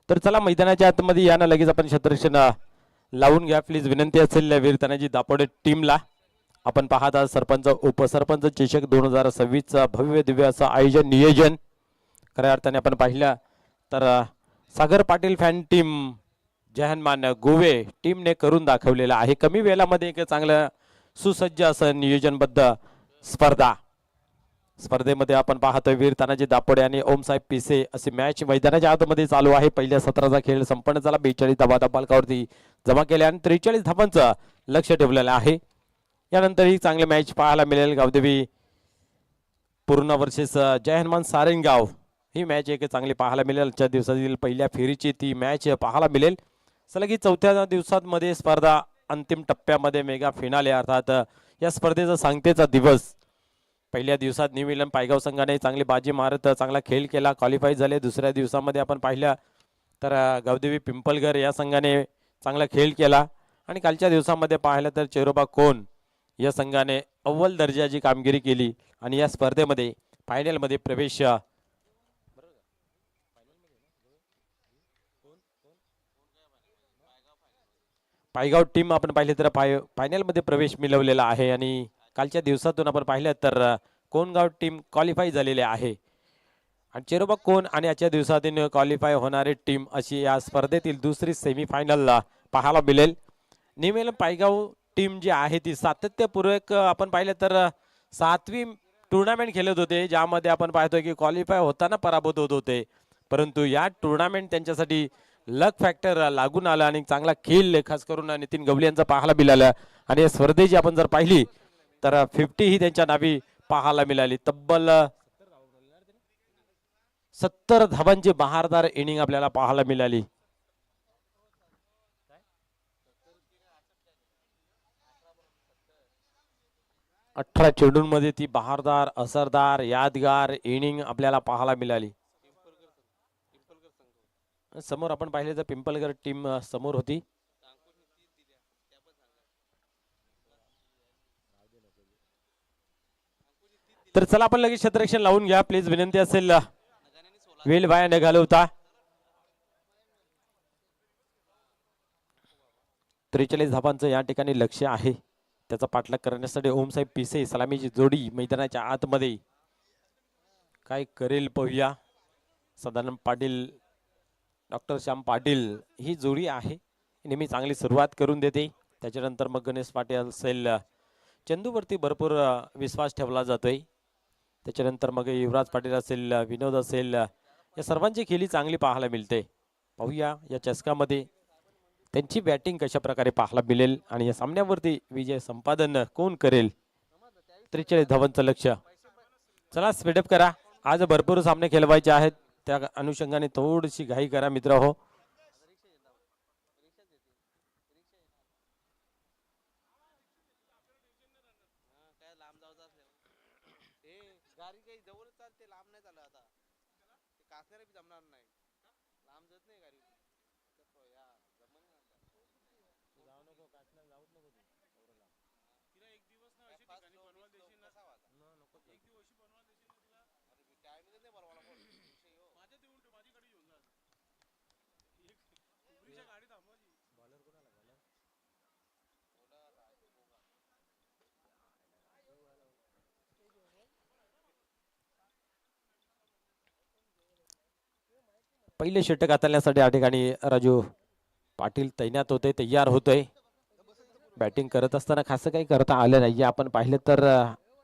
तर चला मैदानाच्या आतमध्ये या ना, लगेच आपण क्षेत्ररक्षण लावून घ्या प्लीज, विनंती असेल वीर तानाजी दापोडे टीमला. आपण पाहत आहात सरपंच उपसरपंच चषक 2026 भव्य दिव्य असं आयोजन नियोजन. खऱ्या अर्थाने आपण पाहिलं तर सागर पाटील फॅन टीम जय हनुमान गोवे टीमने करून दाखवलेला आहे. कमी वेळामध्ये एक चांगलं सुसज्ज असं नियोजनबद्ध स्पर्धेमध्ये आपण पाहतोय वीर तानाजी दापोडे आणि ओम साहेब पिसे असे मॅच मैदानाच्या आतमध्ये चालू आहे. पहिल्या सत्राचा खेळ संपन्न झाला. 42 धावा बालकावरती जमा केल्या आणि 43 धावांचं लक्ष ठेवलेलं आहे. यानंतर ही चांगले मॅच पाहायला मिळेल. गावदेवी पूर्ण वर्सेस जय हनुमान सारंगाव ही मॅच एक चांगली पाहायला मिळेल. आजच्या दिवसातील पहिल्या फेरीची ती मॅच पाहायला मिळेल. सलगी 4थ्या दिवसांमध्ये स्पर्धा अंतिम टप्प्यामध्ये मेगा फिनाले अर्थात या स्पर्धेचा सांगतेचा दिवस. पहिल्या दिवसात न्यू इंग्लंड पायगाव संघाने चांगली बाजी मारत चांगला खेळ केला, क्वालिफाय झाले. दुसऱ्या दिवसामध्ये आपण पाहिलं तर गावदेवी पिंपलघर या संघाने चांगला खेळ केला आणि कालच्या दिवसामध्ये पाहिलं तर चेरोबा कोण या संघाने अव्वल दर्जाची कामगिरी केली आणि या स्पर्धेमध्ये फायनलमध्ये प्रवेश पायगाव टीम आपण पाहिले तर फायनलमध्ये प्रवेश मिळवलेला आहे. आणि कालच्या दिवसातून आपण पाहिलं तर कोणगाव टीम क्वालिफाय झालेले आहे आणि चेरोबा कोण आणि आजच्या दिवसातून क्वालिफाय होणारी टीम अशी या स्पर्धेतील दुसरी सेमीफायनल पाहायला मिळेल. निमेल पायगाव टीम जी आहे ती सातत्यपूर्वक आपण पाहिलं तर 7वी टुर्नामेंट खेळत होते, ज्यामध्ये आपण पाहतोय की क्वालिफाय होताना पराभूत होत होते. परंतु या टुर्नामेंट त्यांच्यासाठी लक फॅक्टर लागून आला आणि चांगला खेळ खास करून नितीन गवली यांचा पाहायला मिळाला. आणि या स्पर्धेची आपण जर पाहिली तर 50 ही त्यांच्या नावी पाहायला मिळाली. तब्बल 70 धावांची बहारदार इनिंग आपल्याला पाहायला मिळाली. 18 चेंडूंमध्ये ती बहारदार असरदार यादगार इनिंग आपल्याला पाहायला मिळाली. समोर आपण पाहिले तर पिंपलगर टीम समोर होती. तर चला आपण लगेच क्षेत्ररक्षण लावून घ्या प्लीज, विनंती असेल. वेल वाया न घालवता 43 धावांचं या ठिकाणी लक्ष आहे. त्याचा पाठलाग करण्यासाठी ओम साहेब पिसे सलामीची जोडी मैदानाच्या आतमध्ये. काय करेल पाहूया. सदानंद पाटील, डॉक्टर श्याम पाटील ही जोडी आहे, नेहमी चांगली सुरुवात करून देते. त्याच्यानंतर मग गणेश पाटील असेल, चंदूवरती भरपूर विश्वास ठेवला जातोय. त्याच्यानंतर मग युवराज पाटील असेल, विनोद असेल, या सर्वांची खेळी चांगली पाहायला मिळते. पाहूया या चषकामध्ये त्यांची बॅटिंग कशा प्रकारे पाहायला मिळेल आणि या सामन्यावरती विजय संपादन कोण करेल. 43 धावांचं लक्ष. चला स्पीडअप करा, आज भरपूर सामने खेळवायचे आहेत, त्या अनुषंगाने थोडीशी घाई करा मित्र हो. पहिले षटक हाताळण्यासाठी या ठिकाणी राजू पाटील तैनात होते, तयार होतोय. बॅटिंग करत असताना खास काही करता आलं नाही. आपण पाहिलं तर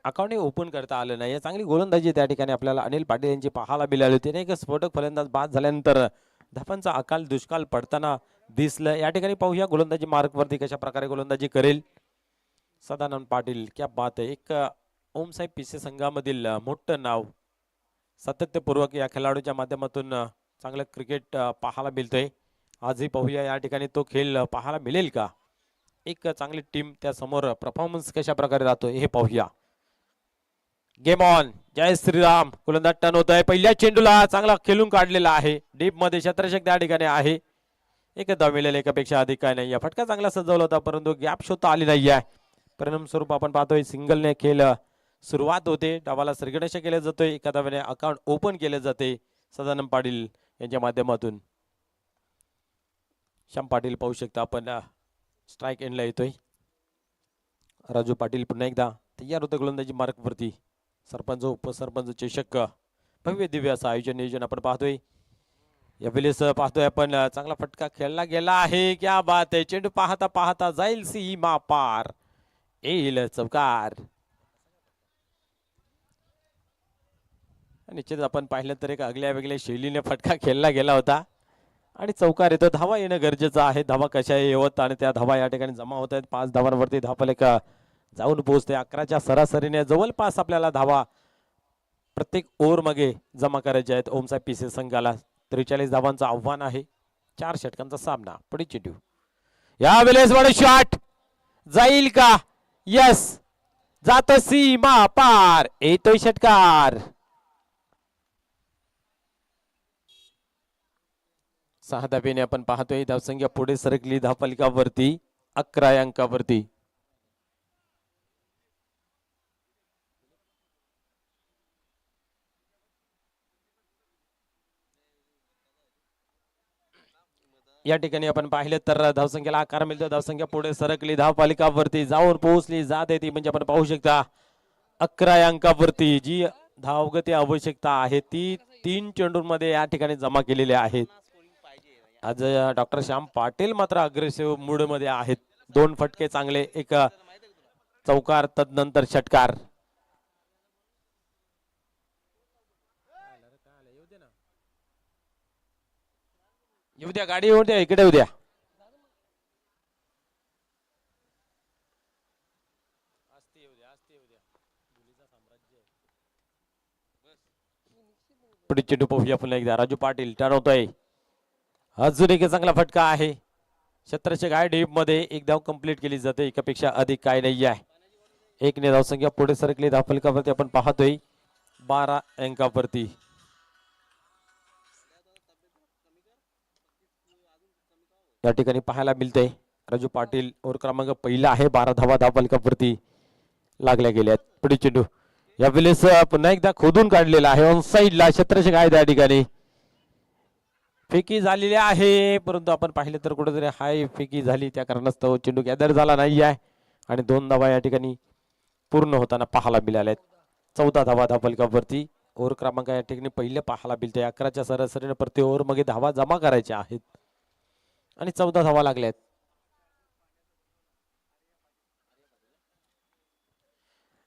अकाउंट ओपन करता आलं नाही. चांगली गोलंदाजी त्या ठिकाणी आपल्याला अनिल पाटील यांची पाहायला मिळाली होती. नाही का स्फोटक फलंदाज बाद झाल्यानंतर धावांचा अकाल दुष्काळ पडताना दिसलं. या ठिकाणी पाहूया गोलंदाजी मार्कवरती कशा प्रकारे गोलंदाजी करेल सदानंद पाटील. क्या बात आहे. एक ओमसाहेब पिसे संघामधील मोठं नाव, सातत्यपूर्वक या खेळाडूच्या माध्यमातून चांगलं क्रिकेट पाहायला मिळतंय. आजही पाहूया या ठिकाणी तो खेळ पाहायला मिळेल का. एक चांगली टीम त्या समोर परफॉर्मन्स कशा प्रकारे राहतो हे पाहूया. Game on. जय श्रीराम. गोलंदाज टर्न होत आहे. पहिल्या चेंडूला चांगला खेळून काढलेला आहे. डीप मध्ये क्षेत्ररक्षक त्या ठिकाणी आहे. एक धाव मिळेल, एकापेक्षा अधिक काय नाही. फटका चांगला सजवला होता परंतु गॅप शोधता आली नाही आहे. परिणाम स्वरूप आपण पाहतोय सिंगलने खेळ सुरुवात होते. डावाला सर्गणश केले जातोय. एका धावेने अकाउंट ओपन केले जाते सदानंद पाटील यांच्या माध्यमातून. श्याम पाटील पाहू शकता आपण स्ट्राईक एंडला येतोय. राजू पाटील पुन्हा एकदा तयार होतं गोलंदाजी मार्कवरती. सरपंच उपसरपंच चषक भव्य दिव्य असं आयोजन नियोजन आपण पाहतोय. या वेळेस पाहतोय आपण चांगला फटका खेळला गेला आहे. क्या बात आहे. चेंडू पाहता पाहता जाईल सीमा पार, येईल चौकार. निश्चित आपण पाहिलं तर एक आगल्या वेगळ्या शैलीने फटका खेळला गेला होता आणि चौकार येतो. धावा येणं गरजेचं आहे. धावा कशा येवत आणि त्या धावा या ठिकाणी जमा होत आहेत. 5 धावांवरती धावफलक जाऊन पोहोचते. 11च्या सरासरीने जवळपास आपल्याला धावा प्रत्येक ओव्हर मागे जमा करायचे आहेत ओमसाहेब पिसे संघाला. 43 धावांचं आव्हान आहे. 4 षटकांचा सामना. पुढे चेंडू या वेळेस वर शॉट जाईल का. यस, जात सीमा पार, येतोय षटकार. 6 धावेने आपण पाहतोय. धावसंख्या पुढे सरकली धावफलकावरती 11 अंकावरती. या ठिकाणी आपण पाहिलं तर धावसंख्येला आकार मिळतो. धावसंख्या पुढे सरकली धावफलकावरती जाऊन पोहोचली जात येते. म्हणजे आपण पाहू शकता 11 अंकावरती जी धावगती आवश्यकता आहे ती 3 चेंडूंमध्ये या ठिकाणी जमा केलेली आहेत. आज डॉक्टर श्याम पाटील मात्र अग्रेसिव्ह मूड मध्ये आहेत. 2 फटके चांगले, एक चौकार, तदनंतर षटकार. येऊ द्या, गाडी येऊ द्या, इकडे येऊ द्या. पुढे चेंडू पाहूया पुन्हा एकदा. राजू पाटील टर्न होतोय. अजून एक चांगला फटका आहे. क्षेत्ररक्षक आहे डीप मध्ये. एक धाव कंप्लीट केली जाते. एकापेक्षा अधिक काय नाही आहे. 1 ने धावसंख्या पुढे सरकली धावफलकावरती आपण पाहतोय 12 अंकावरती. या ठिकाणी पाहायला मिळते राजू पाटील ओव्हर क्रमांक पहिला आहे. 12 धावा धावफलकावरती लागल्या गेल्यात. पुढे चेंडू या वेळेस पुन्हा एकदा खोदून काढलेला आहे. ऑन साईडला क्षेत्ररक्षक आहे त्या ठिकाणी. फेकी झालेली आहे परंतु आपण पाहिलं तर कुठेतरी हाय फेकी झाली. त्या कारणास्तव चेंडू गॅदर झाला नाही आहे आणि 2 धावा या ठिकाणी पूर्ण होताना पाहायला मिळाल्या आहेत. 14 धावा धावफलकावरती ओव्हर क्रमांक या ठिकाणी पहिले पाहायला मिळते. 11च्या सरासरीने प्रति ओव्हर मध्ये धावा जमा करायच्या आहेत आणि 14 धावा लागल्यात.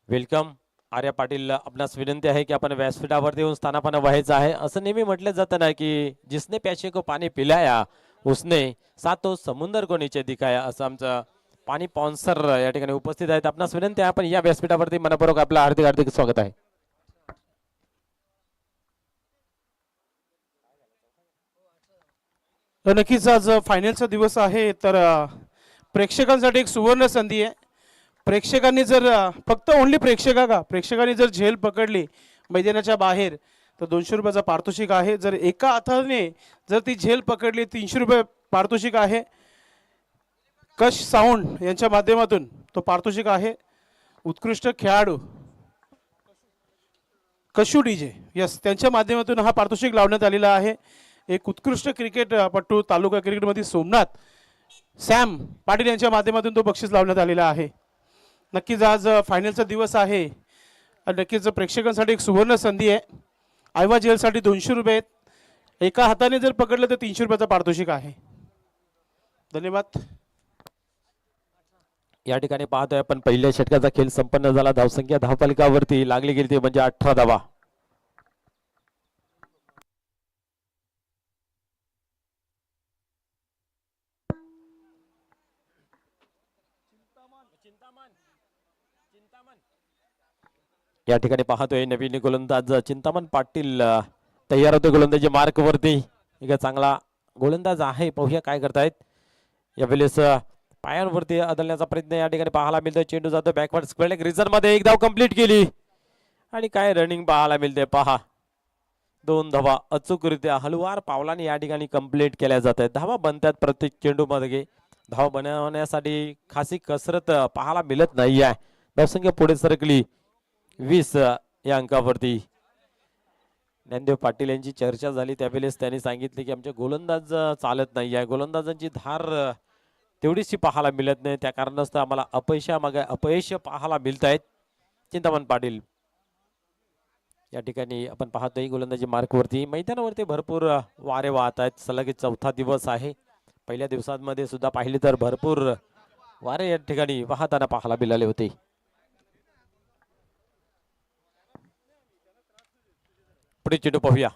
वेलकम आर्या पाटील, आपणास विनंती आहे की आपण व्यासपीठावरती येऊन स्थानापन्न व्हायचं आहे. असं नेहमी म्हटलं जातं ना की जिसने प्याशे को पाणी पिलाया उसने सातो समुंदर को नीचे दिखाया, असं आमचं पाणी स्पॉन्सर या ठिकाणी उपस्थित आहेत. आपणास विनंती आहे आपण या व्यासपीठावरती मनपूर्वक आपलं हार्दिक हार्दिक स्वागत आहे. नक्कीच आज फायनलचा दिवस आहे, तर प्रेक्षकांसाठी एक सुवर्ण संधी आहे. प्रेक्षकांनी जर फक्त ओनली प्रेक्षकांनी जर झेल पकडली मैदानाच्या बाहेर तर 200 रुपयाचा पारितोषिक आहे. जर एका हाताने जर ती झेल पकडली 300 रुपये पारितोषिक आहे. कश साऊंड यांच्या माध्यमातून तो पारितोषिक आहे. उत्कृष्ट खेळाडू कशू डीजे यस त्यांच्या माध्यमातून हा पारितोषिक लावण्यात आलेला आहे. एक उत्कृष्ट क्रिकेटपटू तालुका क्रिकेटमध्ये सोमनाथ सॅम पाटील यांच्या माध्यमातून तो बक्षीस लावण्यात आलेला आहे. नक्कीच आज फायनलचा दिवस आहे आणि नक्कीच प्रेक्षकांसाठी एक सुवर्ण संधी आहे. आयवा जेलसाठी 200 रुपये आहेत. एका हाताने जर पकडलं तर 300 रुपयाचा पारितोषिक आहे. धन्यवाद. या ठिकाणी पाहतोय आपण पहिल्या षटकाचा खेळ संपन्न झाला. धावसंख्या धावफलकावरती लागली गेली ती म्हणजे 18 धावा. या ठिकाणी पाहतोय नवीन गोलंदाज चिंतामण पाटील तयार होते गोलंदाजी मार्क वरती. एक चांगला गोलंदाज आहे, पाहूया काय करतायत. यावेळेस पायांवरती अदलण्याचा प्रयत्न या ठिकाणी पाहायला मिळतोय. चेंडू जातो बॅकवर्ड स्क्वेअर लेग रिझन मध्ये, एक धाव कंप्लीट केली आणि काय रनिंग पाहायला मिळते पहा. 2 धावा अचूकरित्या हलवार पावलाने या ठिकाणी कंप्लीट केल्या जात आहेत. धावा बनतात प्रत्येक चेंडू मध्ये. धाव बनवण्यासाठी खासी कसरत पाहायला मिळत नाही आहे. धावसंख्या पुढे सरकली 20 या अंकावरती. ज्ञानदेव पाटील यांची चर्चा झाली त्यावेळेस त्यांनी सांगितले की आमचे गोलंदाज चालत नाही आहे, गोलंदाजांची धार तेवढीशी पाहायला मिळत नाही, त्या कारणास्तव आम्हाला अपयश पाहायला मिळत आहेत. चिंतामण पाटील या ठिकाणी आपण पाहतोय गोलंदाजी मार्कवरती. मैदानावरती भरपूर वारे वाहत आहेत. सलग 4था दिवस आहे. पहिल्या दिवसांमध्ये सुद्धा पाहिले तर भरपूर वारे या ठिकाणी वाहताना पाहायला मिळाले होते. पुढे चेंडू पाहूया.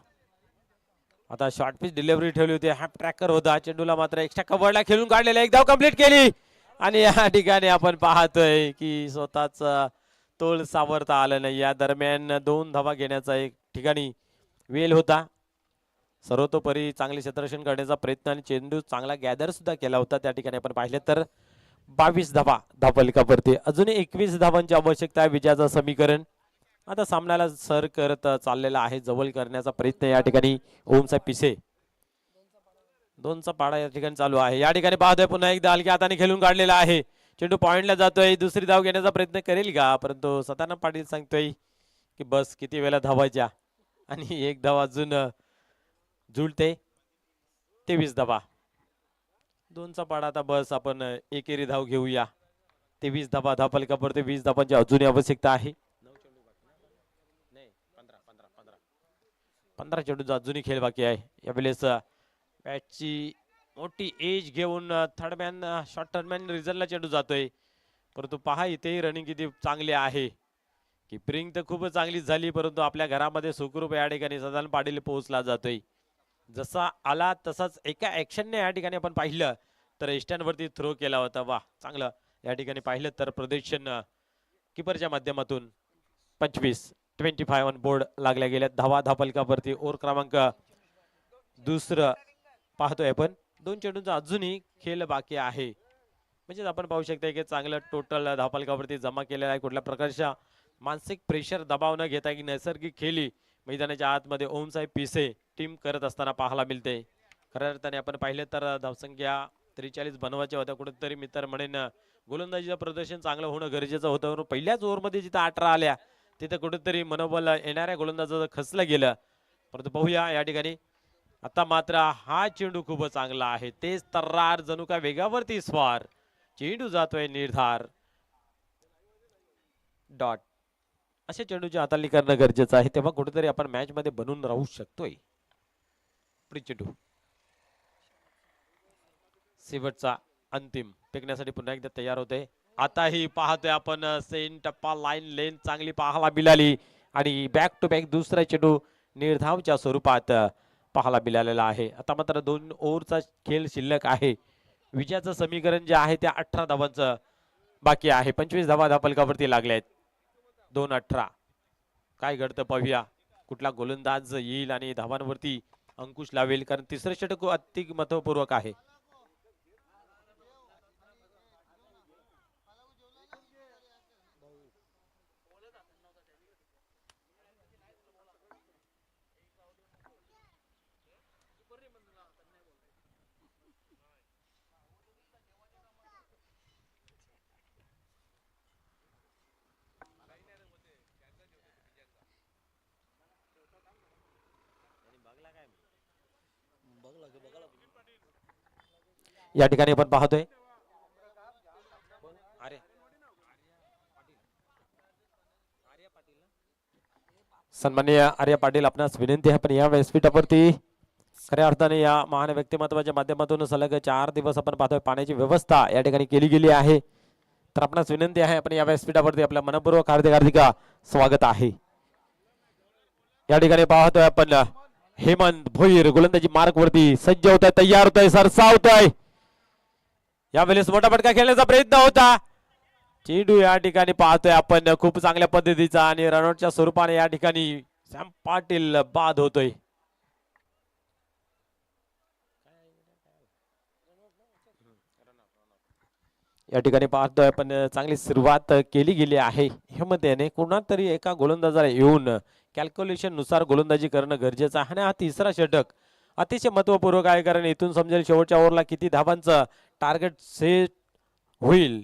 आता शॉर्ट पिच डिलिव्हरी ठेवली होती, हॅप ट्रॅकर होता. चेंडूला मात्र एक्स्ट्रा कव्हरला खेळून काढलेला, एक धाव कंप्लीट केली आणि या ठिकाणी आपण पाहतोय की स्वतःच तोल सावरता आलं नाही. या दरम्यान 2 धावा घेण्याचा एक ठिकाणी वेल होता. सर्वतोपरी चांगले क्षेत्ररक्षण करण्याचा प्रयत्न आणि चेंडू चांगला गॅदर सुद्धा केला होता. त्या ठिकाणी आपण पाहिलं तर 22 धावा धावफलकावरती. अजूनही 21 धावांची आवश्यकता आहे विजयाचं समीकरण. आता सामन्याला सर करत चाललेला आहे. जवळ करण्याचा प्रयत्न या ठिकाणी ओमसाहेब पिसे. 2चा पाडा या ठिकाणी चालू आहे. या ठिकाणी पाहतोय पुन्हा एकदा हलक्या हाताने खेळून काढलेला आहे. चेंडू पॉइंटला जातोय. दुसरी धाव घेण्याचा प्रयत्न करेल का, परंतु सताना पाटील सांगतोय की बस किती वेळा धावायच्या आणि एक धाव अजून जुळते. 23 धावा. 2चा पाडा आता बस आपण एकेरी धाव घेऊया. 23 धावा धावफलकावरती 20 धावांची अजूनही आवश्यकता आहे. 15 चेंडूचा अजूनही खेळ बाकी आहे. यावेळेस बॅटची मोठी एज घेऊन थर्डमॅन शॉर्ट टर्मॅन रिझनला चेंडू जातोय, परंतु पहा इथेही रनिंग किती चांगली आहे. किपरिंग तर खूपच चांगली झाली, परंतु आपल्या घरामध्ये सुखरूप या ठिकाणी सदान पाटील पोहोचला जातोय. जसा आला तसाच एका ऍक्शनने या ठिकाणी आपण पाहिलं तर एस्टॅनवरती थ्रो केला होता. वा चांगलं या ठिकाणी पाहिलं तर प्रदर्शन किपरच्या माध्यमातून 25 ऑन बोर्ड लागल्या गेल्या. धावा धावफलकावरती ओव्हर क्रमांक दुसरं पाहतोय आपण. 2 चेंडूंचा अजूनही खेळ बाकी आहे. म्हणजे आपण पाहू शकता की चांगलं टोटल धावफलकावरती जमा केलेला आहे. कुठल्या प्रकारच्या मानसिक प्रेशर दबाव न घेता की नैसर्गिक खेळी मैदानाच्या आतमध्ये ओमसाहेब पिसे टीम करत असताना पाहायला मिळते. खऱ्या अर्थाने आपण पाहिलं तर धावसंख्या 43 बनवायच्या होत्या. कुठेतरी मी तर म्हणेन गोलंदाजीचं प्रदर्शन चांगलं होणं गरजेचं होतं. पहिल्याच ओव्हरमध्ये जिथं 18 आल्या तिथे कुठेतरी मनोबल येणाऱ्या गोलंदाजाचं खचलं गेलं. परंतु पाहूया या ठिकाणी आता मात्र हा चेंडू खूप चांगला आहे. तेच तर्रार जणू काय वेगावरती स्वार. चेंडू जातोय निर्धार डॉट. अशा चेंडूची हाताळणी करणं गरजेचं आहे, तेव्हा कुठेतरी आपण मॅच मध्ये बनून राहू शकतोय. पुढील चेंडू शेवटचा अंतिम फेकण्यासाठी पुन्हा एकदा तयार होते. आताही पाहतोय आपण सेन टप्पा लाईन लेन चांगली पाहायला मिळाली आणि बॅक टू बॅक दुसरा चेंडू निर्धावच्या स्वरूपात पाहायला मिळालेला आहे. आता मात्र 2 ओव्हरचा खेळ शिल्लक आहे. विजयाचं समीकरण जे आहे त्या 18 धावांचं बाकी आहे. 25 धावा धापलकावरती लागल्या आहेत. 2-18 काय घडतं पाहूया. कुठला गोलंदाज येईल आणि धावांवरती अंकुश लावेल, कारण तिसरं षटक अति महत्वपूर्वक आहे. या ठिकाणी आपण पाहतोय सन्माननीय आर्य पाटील, आपणास विनंती आहे पण या व्यासपीठावरती खऱ्या अर्थाने या महान व्यक्तिमत्वाच्या माध्यमातून सलग 4 दिवस आपण पाहतोय पाण्याची व्यवस्था या ठिकाणी केली गेली आहे. तर आपणास विनंती आहे आपण या व्यासपीठावरती आपल्या मनपूर्वक हार्दिक स्वागत आहे. या ठिकाणी पाहतोय आपण हेमंत भोईर गोलंदाजी मार्क वरती सज्ज होत आहे, तयार होत आहे, सरसावतोय. यावेळेस मोठा फटका खेळण्याचा प्रयत्न होता. चेंडू या ठिकाणी पाहतोय आपण खूप चांगल्या पद्धतीचा आणि रनआउटच्या स्वरूपाने या ठिकाणी सॅम पाटील बाद होतोय. या ठिकाणी पाहतोय आपण चांगली सुरुवात केली गेली आहे. ह्यामध्ये कुणा तरी एका गोलंदाजाला येऊन कॅल्क्युलेशन नुसार गोलंदाजी करणं गरजेचं आहे आणि हा तिसरा षटक अतिशय महत्वपूर्वक आहे, कारण इथून समजेल शेवटच्या ओव्हरला किती धावांचं टार्गेट सेट होईल.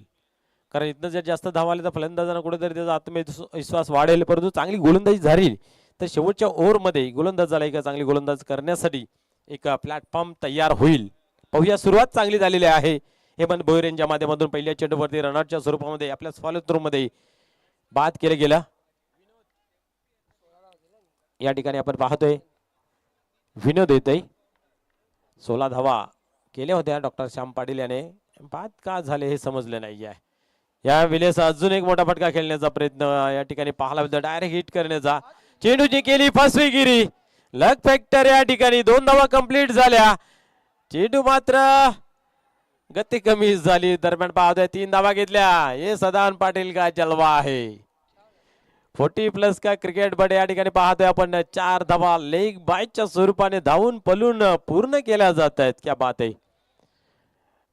कारण इथनं जर जास्त धावा आले तर फलंदाजांना कुठेतरी त्याचा आत्मविश्वास वाढेल, परंतु चांगली गोलंदाजी झाली तर शेवटच्या ओव्हरमध्ये गोलंदाजाला एक चांगली गोलंदाज करण्यासाठी एक प्लॅटफॉर्म तयार होईल. पाहूया, सुरुवात चांगली झालेली आहे. हेमंत भोईर यांच्या माध्यमातून पहिल्या चेंडूवरती रनआउटच्या स्वरूपामध्ये आपल्या फॉलो थ्रू मध्ये बाद केलं गेलं. या ठिकाणी आपण पाहतोय विनोद येतोय. 16 धावा केल्या होत्या डॉक्टर श्याम पाटील याने, बाद का झाले हे समजले नाही आहे. या वेळेस अजून एक मोठा फटका खेळण्याचा प्रयत्न या ठिकाणी पाहायला मिळतो, डायरेक्ट हिट करण्याचा. चेंडूची केली फसवेगिरी, लक फॅक्टर. या ठिकाणी 2 धावा कंप्लीट झाल्या. चेंडू मात्र गती कमी झाली. दरम्यान पाहतोय 3 धावा घेतल्या. हे सदान पाटील का जलवा आहे. 40+ का क्रिकेट बट या ठिकाणी पाहतोय आपण 4 धावा लेग बायच्या स्वरूपाने धावून पलून पूर्ण केल्या जात आहेत. क्या बात आहे.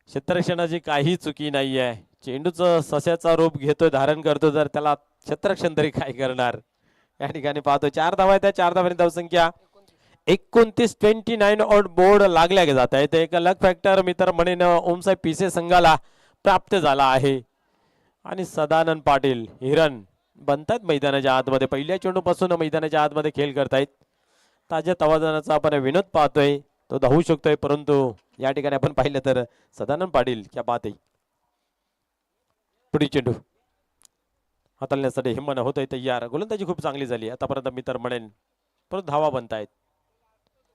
क्षेत्ररक्षणाची काही चुकी नाही आहे. चेंडूच सस्याचा रूप घेतोय, धारण करतो, जर त्याला क्षेत्ररक्षण तरी काय करणार. या ठिकाणी पाहतोय 4 धावा आहेत. त्या 4 धावांनी धावसंख्या 29 ऑन बोर्ड लागल्या जात आहेत. एक लक फॅक्टर मित्र म्हणेन ओमसाहेब पिसे संघाला प्राप्त झाला आहे. आणि सदानंद पाटील हिरण बनतात मैदानाच्या आतमध्ये. पहिल्या चेंडूपासून मैदानाच्या आतमध्ये खेळ करतायत. ताज्या तवाजानाचा आपण विनोद पाहतोय, तो धावू शकतोय, परंतु या ठिकाणी आपण पाहिलं तर सदानंद पाटील क्या बात आहे. पुढील चेंडू हाताळण्यासाठी हिम्मत होतोय तयार. गोलंदाजी खूप चांगली झाली आतापर्यंत मित्र म्हणेन, परंतु धावा बनतायत.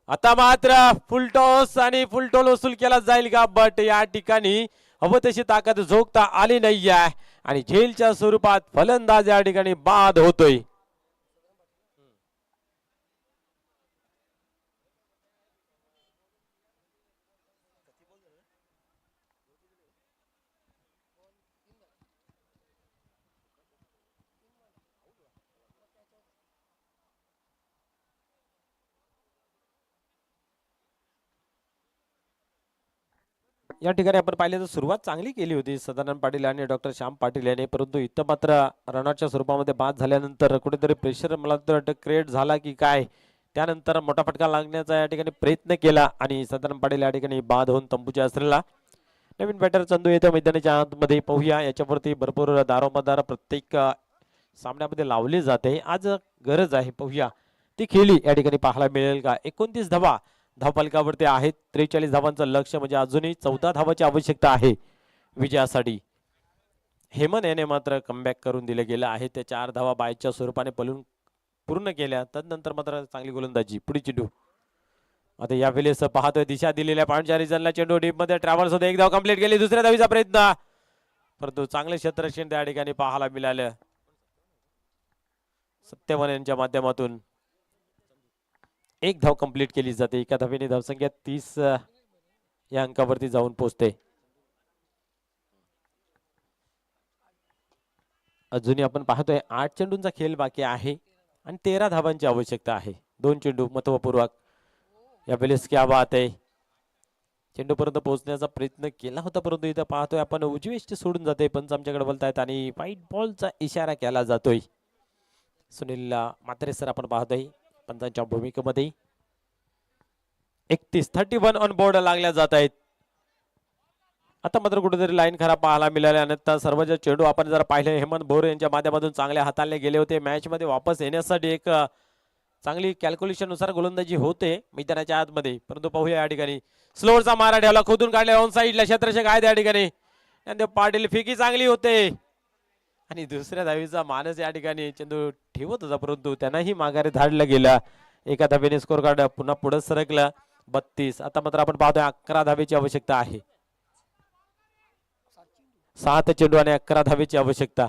आता मात्र फुलटॉस आणि फुलटॉल वसूल केला जाईल का, बट या ठिकाणी हवं तशी ताकद झोकता आली नाही आहे आणि झेलच्या स्वरूपात फलंदाज या ठिकाणी बाद होतोय. या ठिकाणी आपण पाहिले तर सुरुवात चांगली केली होती सदानंद पाटील आणि डॉक्टर श्याम पाटील यांनी, परंतु इथं मात्र रनआउटच्या स्वरूपामध्ये बाद झाल्यानंतर कुठेतरी प्रेशर मला वाटतं क्रिएट झाला की काय, त्यानंतर मोठा फटका लागण्याचा या ठिकाणी प्रयत्न केला आणि सदानंद पाटील या ठिकाणी बाद होऊन तंबूच्या असलेला नवीन बॅटर चंदू येतो मैदानाच्या आतमध्ये. पाहूया, याच्यावरती भरपूर दारोमदार प्रत्येक सामन्यामध्ये लावली जाते. आज गरज आहे, पाहूया ती खेळी या ठिकाणी पाहायला मिळेल का. 29 धावा धावफलकावरती आहेत. 43 धावांचं लक्ष, म्हणजे अजूनही 14 धावाची आवश्यकता आहे विजयासाठी. हेमन याने मात्र कमबॅक करून दिलं गेलं आहे. त्या 4 धावा बायच्या स्वरूपाने पूर्ण केल्या. तदनंतर मात्र चांगली गोलंदाजी. पुढे चेंडू आता यावेळेस पाहतोय दिशा दिलेल्या पॉईंटच्या रिजनला चेंडू डीप मध्ये ट्रॅव्हल्स होते. एक धाव कंप्लीट केली. दुसऱ्या धावीचा प्रयत्न परंतु चांगले क्षेत्ररक्षण त्या ठिकाणी पाहायला मिळालं सत्यवान यांच्या माध्यमातून. एक धाव कंप्लीट केली जाते. एका धावेने धावसंख्या 30 या अंकावरती जाऊन पोहोचते. अजूनही आपण पाहतोय 8 चेंडूंचा खेळ बाकी आहे आणि 13 धावांची आवश्यकता आहे. 2 चेंडू महत्वपूर्वक यावेळेस क्या बात आहे. चेंडू पर्यंत पोहोचण्याचा प्रयत्न केला होता परंतु इथं पाहतोय आपण उजवी एष्टी सोडून जाते. पंच आमच्याकडे बोलतायत आणि व्हाईट बॉलचा इशारा केला जातोय. सुनील म्हात्रे सर आपण पाहतोय पंचांच्या भूमिकेमध्ये. 31 ऑन बोर्ड लागल्या जात आहेत. आता मात्र कुठेतरी लाईन खराब पाहायला मिळाल्या. अन्यथा सर्वच चेंडू आपण जर पाहिले हेमंत भोर यांच्या माध्यमातून चांगल्या हाताळले गेले होते. मॅच मध्ये वापस येण्यासाठी एक चांगली कॅल्क्युलेशन नुसार गोलंदाजी होते मैदानाच्या आतमध्ये. परंतु पाहूया या ठिकाणी स्लोअरचा मारा ठेवला खोदून काढल्या ऑन साईडला क्षेत्ररक्षक आहे त्या ठिकाणी. पाटील फेकी चांगली होते आणि दुसऱ्या धावीचा मानस या ठिकाणी चेंडू ठेवत होता परंतु त्यांनाही माघारी धाडलं गेलं. एका धावेने स्कोर कार्ड पुन्हा पुढे सरकलं 32. आता मात्र आपण पाहतोय 11 धावेची आवश्यकता आहे. 7 चेंडू आणि 11 धावेची आवश्यकता.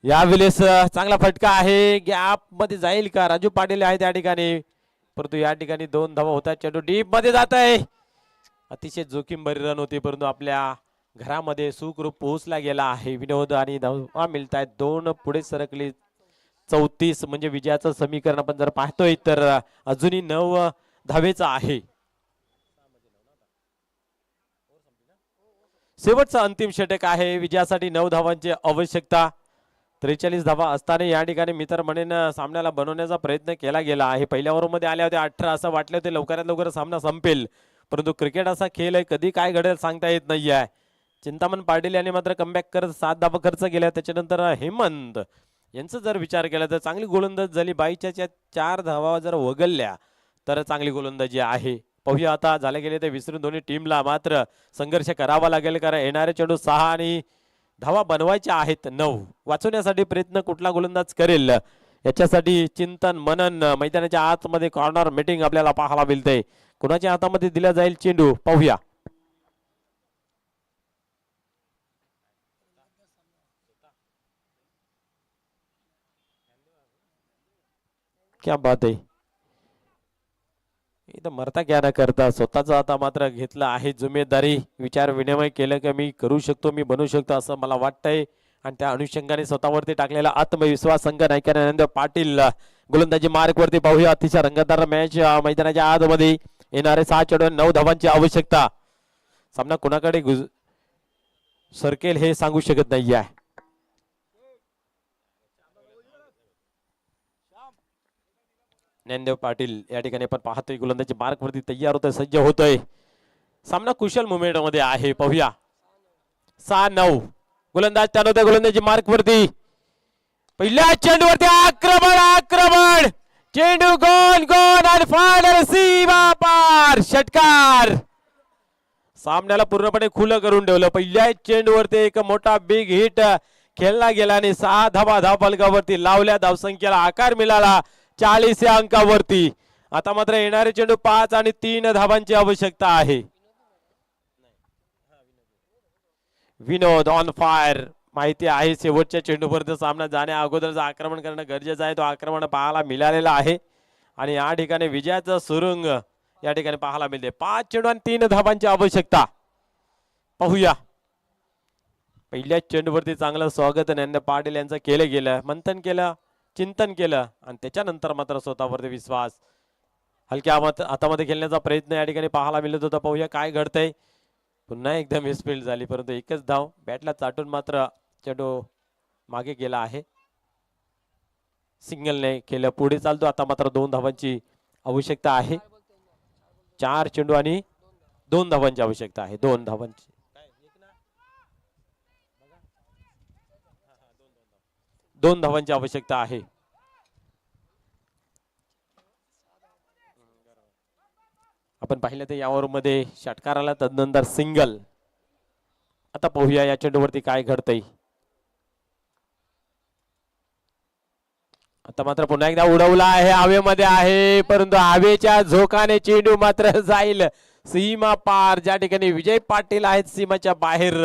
यावेळेस चांगला फटका आहे. गॅप मध्ये जाईल का राजू पाटील आहे त्या ठिकाणी परंतु या ठिकाणी 2 धावा होतात. चेंडू डीप मध्ये जात आहे. अतिशय जोखीम भरी रन होती परंतु आपल्या घरामध्ये सुखरूप पोहोचला गेला आहे. विनोद आणि धावा मिळत आहेत. 2 पुढे सरकली 34 म्हणजे विजयाचं समीकरण आपण जर पाहतोय तर अजूनही 9 धावेचा आहे. शेवटचा अंतिम षटक आहे. विजयासाठी 9 धावांची आवश्यकता. 43 धावा असताना या ठिकाणी मित्र म्हणेन सामन्याला बनवण्याचा प्रयत्न केला गेला आहे. पहिल्या ओव्हरमध्ये आल्या होत्या 18 असं वाटले होते लवकरात लवकर सामना संपेल परंतु क्रिकेट असा खेळ आहे कधी काय घडेल सांगता येत नाही आहे. चिंतामण पाटील यांनी मात्र कमबॅक करत 7 धावा खर्च केल्या. त्याच्यानंतर हेमंत यांचं जर विचार केला तर चांगली गोलंदाजी झाली. 22च्या 4 धावा जर वगळल्या तर चांगली गोलंदाजी आहे. पाहूया आता झाले गेले ते विसरून दोन्ही टीमला मात्र संघर्ष करावा लागेल कारण येणारे चेंडू 6 आणि धावा बनवायच्या आहेत 9. वाचवण्यासाठी प्रयत्न कुठला गोलंदाज करेल याच्यासाठी चिंतन मनन मैदानाच्या आतमध्ये कॉर्नर मीटिंग आपल्याला पाहायला मिळते. कुणाच्या हातामध्ये दिला जाईल चेंडू पाहूया. क्या बात आहे. इथं मरता क्या न करता स्वतःच आता मात्र घेतलं आहे जिम्मेदारी. विचार विनिमय केलं की मी करू शकतो मी बनवू शकतो असं मला वाटतंय आणि त्या अनुषंगाने स्वतःवरती टाकलेला आत्मविश्वास संघ नायक आनंद पाटील गोलंदाजी मार्क वरती पाहूया. अतिशय रंगतदार मॅच मैदानाच्या आतमध्ये येणारे 6 चेंडू 9 धावांची आवश्यकता. सामना कोणाकडे सरकेल हे सांगू शकत नाही आहे. ज्ञानदेव पाटील या ठिकाणी आपण पाहतोय गोलंदाजी मार्क वरती तयार होतोय सज्ज होतोय. सामना कुशल मुवमेंट मध्ये आहे पाहूया. 6-9 गोलंदाज त्यान होत्या गोलंदाजी मार्क वरती. पहिल्या चेंडूवरती आक्रमण चेंडू गोल आणि फायनल सीमा पार षटकार. सामन्याला पूर्णपणे खुलं करून ठेवलं. पहिल्या चेंडूवरती एक मोठा बिग हिट खेळला गेला आणि 6 धावा धावफलकावरती लावल्या. धावसंख्येला आकार मिळाला 40 या अंकावरती. आता मात्र येणारे चेंडू 5 आणि 3 धावांची आवश्यकता आहे. विनोद ऑन फायर. माहिती आहे शेवटच्या चेंडूपर्यंत सामना जाण्या अगोदरच आक्रमण करणं गरजेचं आहे. तो आक्रमण पाहायला मिळालेला आहे आणि या ठिकाणी विजयाचं सुरुंग या ठिकाणी पाहायला मिळते. 5 चेंडू आणि 3 धावांची आवश्यकता. पाहूया. पहिल्या चेंडूवरती चांगलं स्वागत ज्ञानदेव पाटील यांचं केलं गेलं. मंथन केलं चिंतन केलं आणि त्याच्यानंतर मात्र स्वतःवरती विश्वास. हलक्या हातामध्ये खेळण्याचा प्रयत्न या ठिकाणी पाहायला मिळत होता. पाहूया काय घडतंय. पुन्हा एकदा मिसफील्ड झाली परंतु एकच धाव बॅटला चाटून मात्र चेंडू मागे गेला आहे. सिंगलने केलं पुढे चालतो. आता मात्र 2 धावांची आवश्यकता आहे. 4 चेंडू आणि 2 धावांची आवश्यकता आहे. 2 धावांची 2 धावांची आवश्यकता आहे. आपण पाहिलं तर या ओव्हरमध्ये षटकार आला, तदनंतर सिंगल. आता पाहूया या चेंडूवरती काय घडतंय. आता मात्र पुन्हा एकदा उडवला आहे, हवेमध्ये आहे, परंतु हवेच्या झोकाने चेंडू मात्र जाईल सीमा पार. ज्या ठिकाणी विजय पाटील आहेत सीमाच्या बाहेर,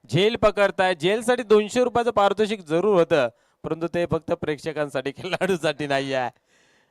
झेल पकडताय. झेलसाठी 200 रुपयाचं पारितोषिक जरूर होतं, परंतु ते फक्त प्रेक्षकांसाठी, खेळाडूसाठी नाही आहे.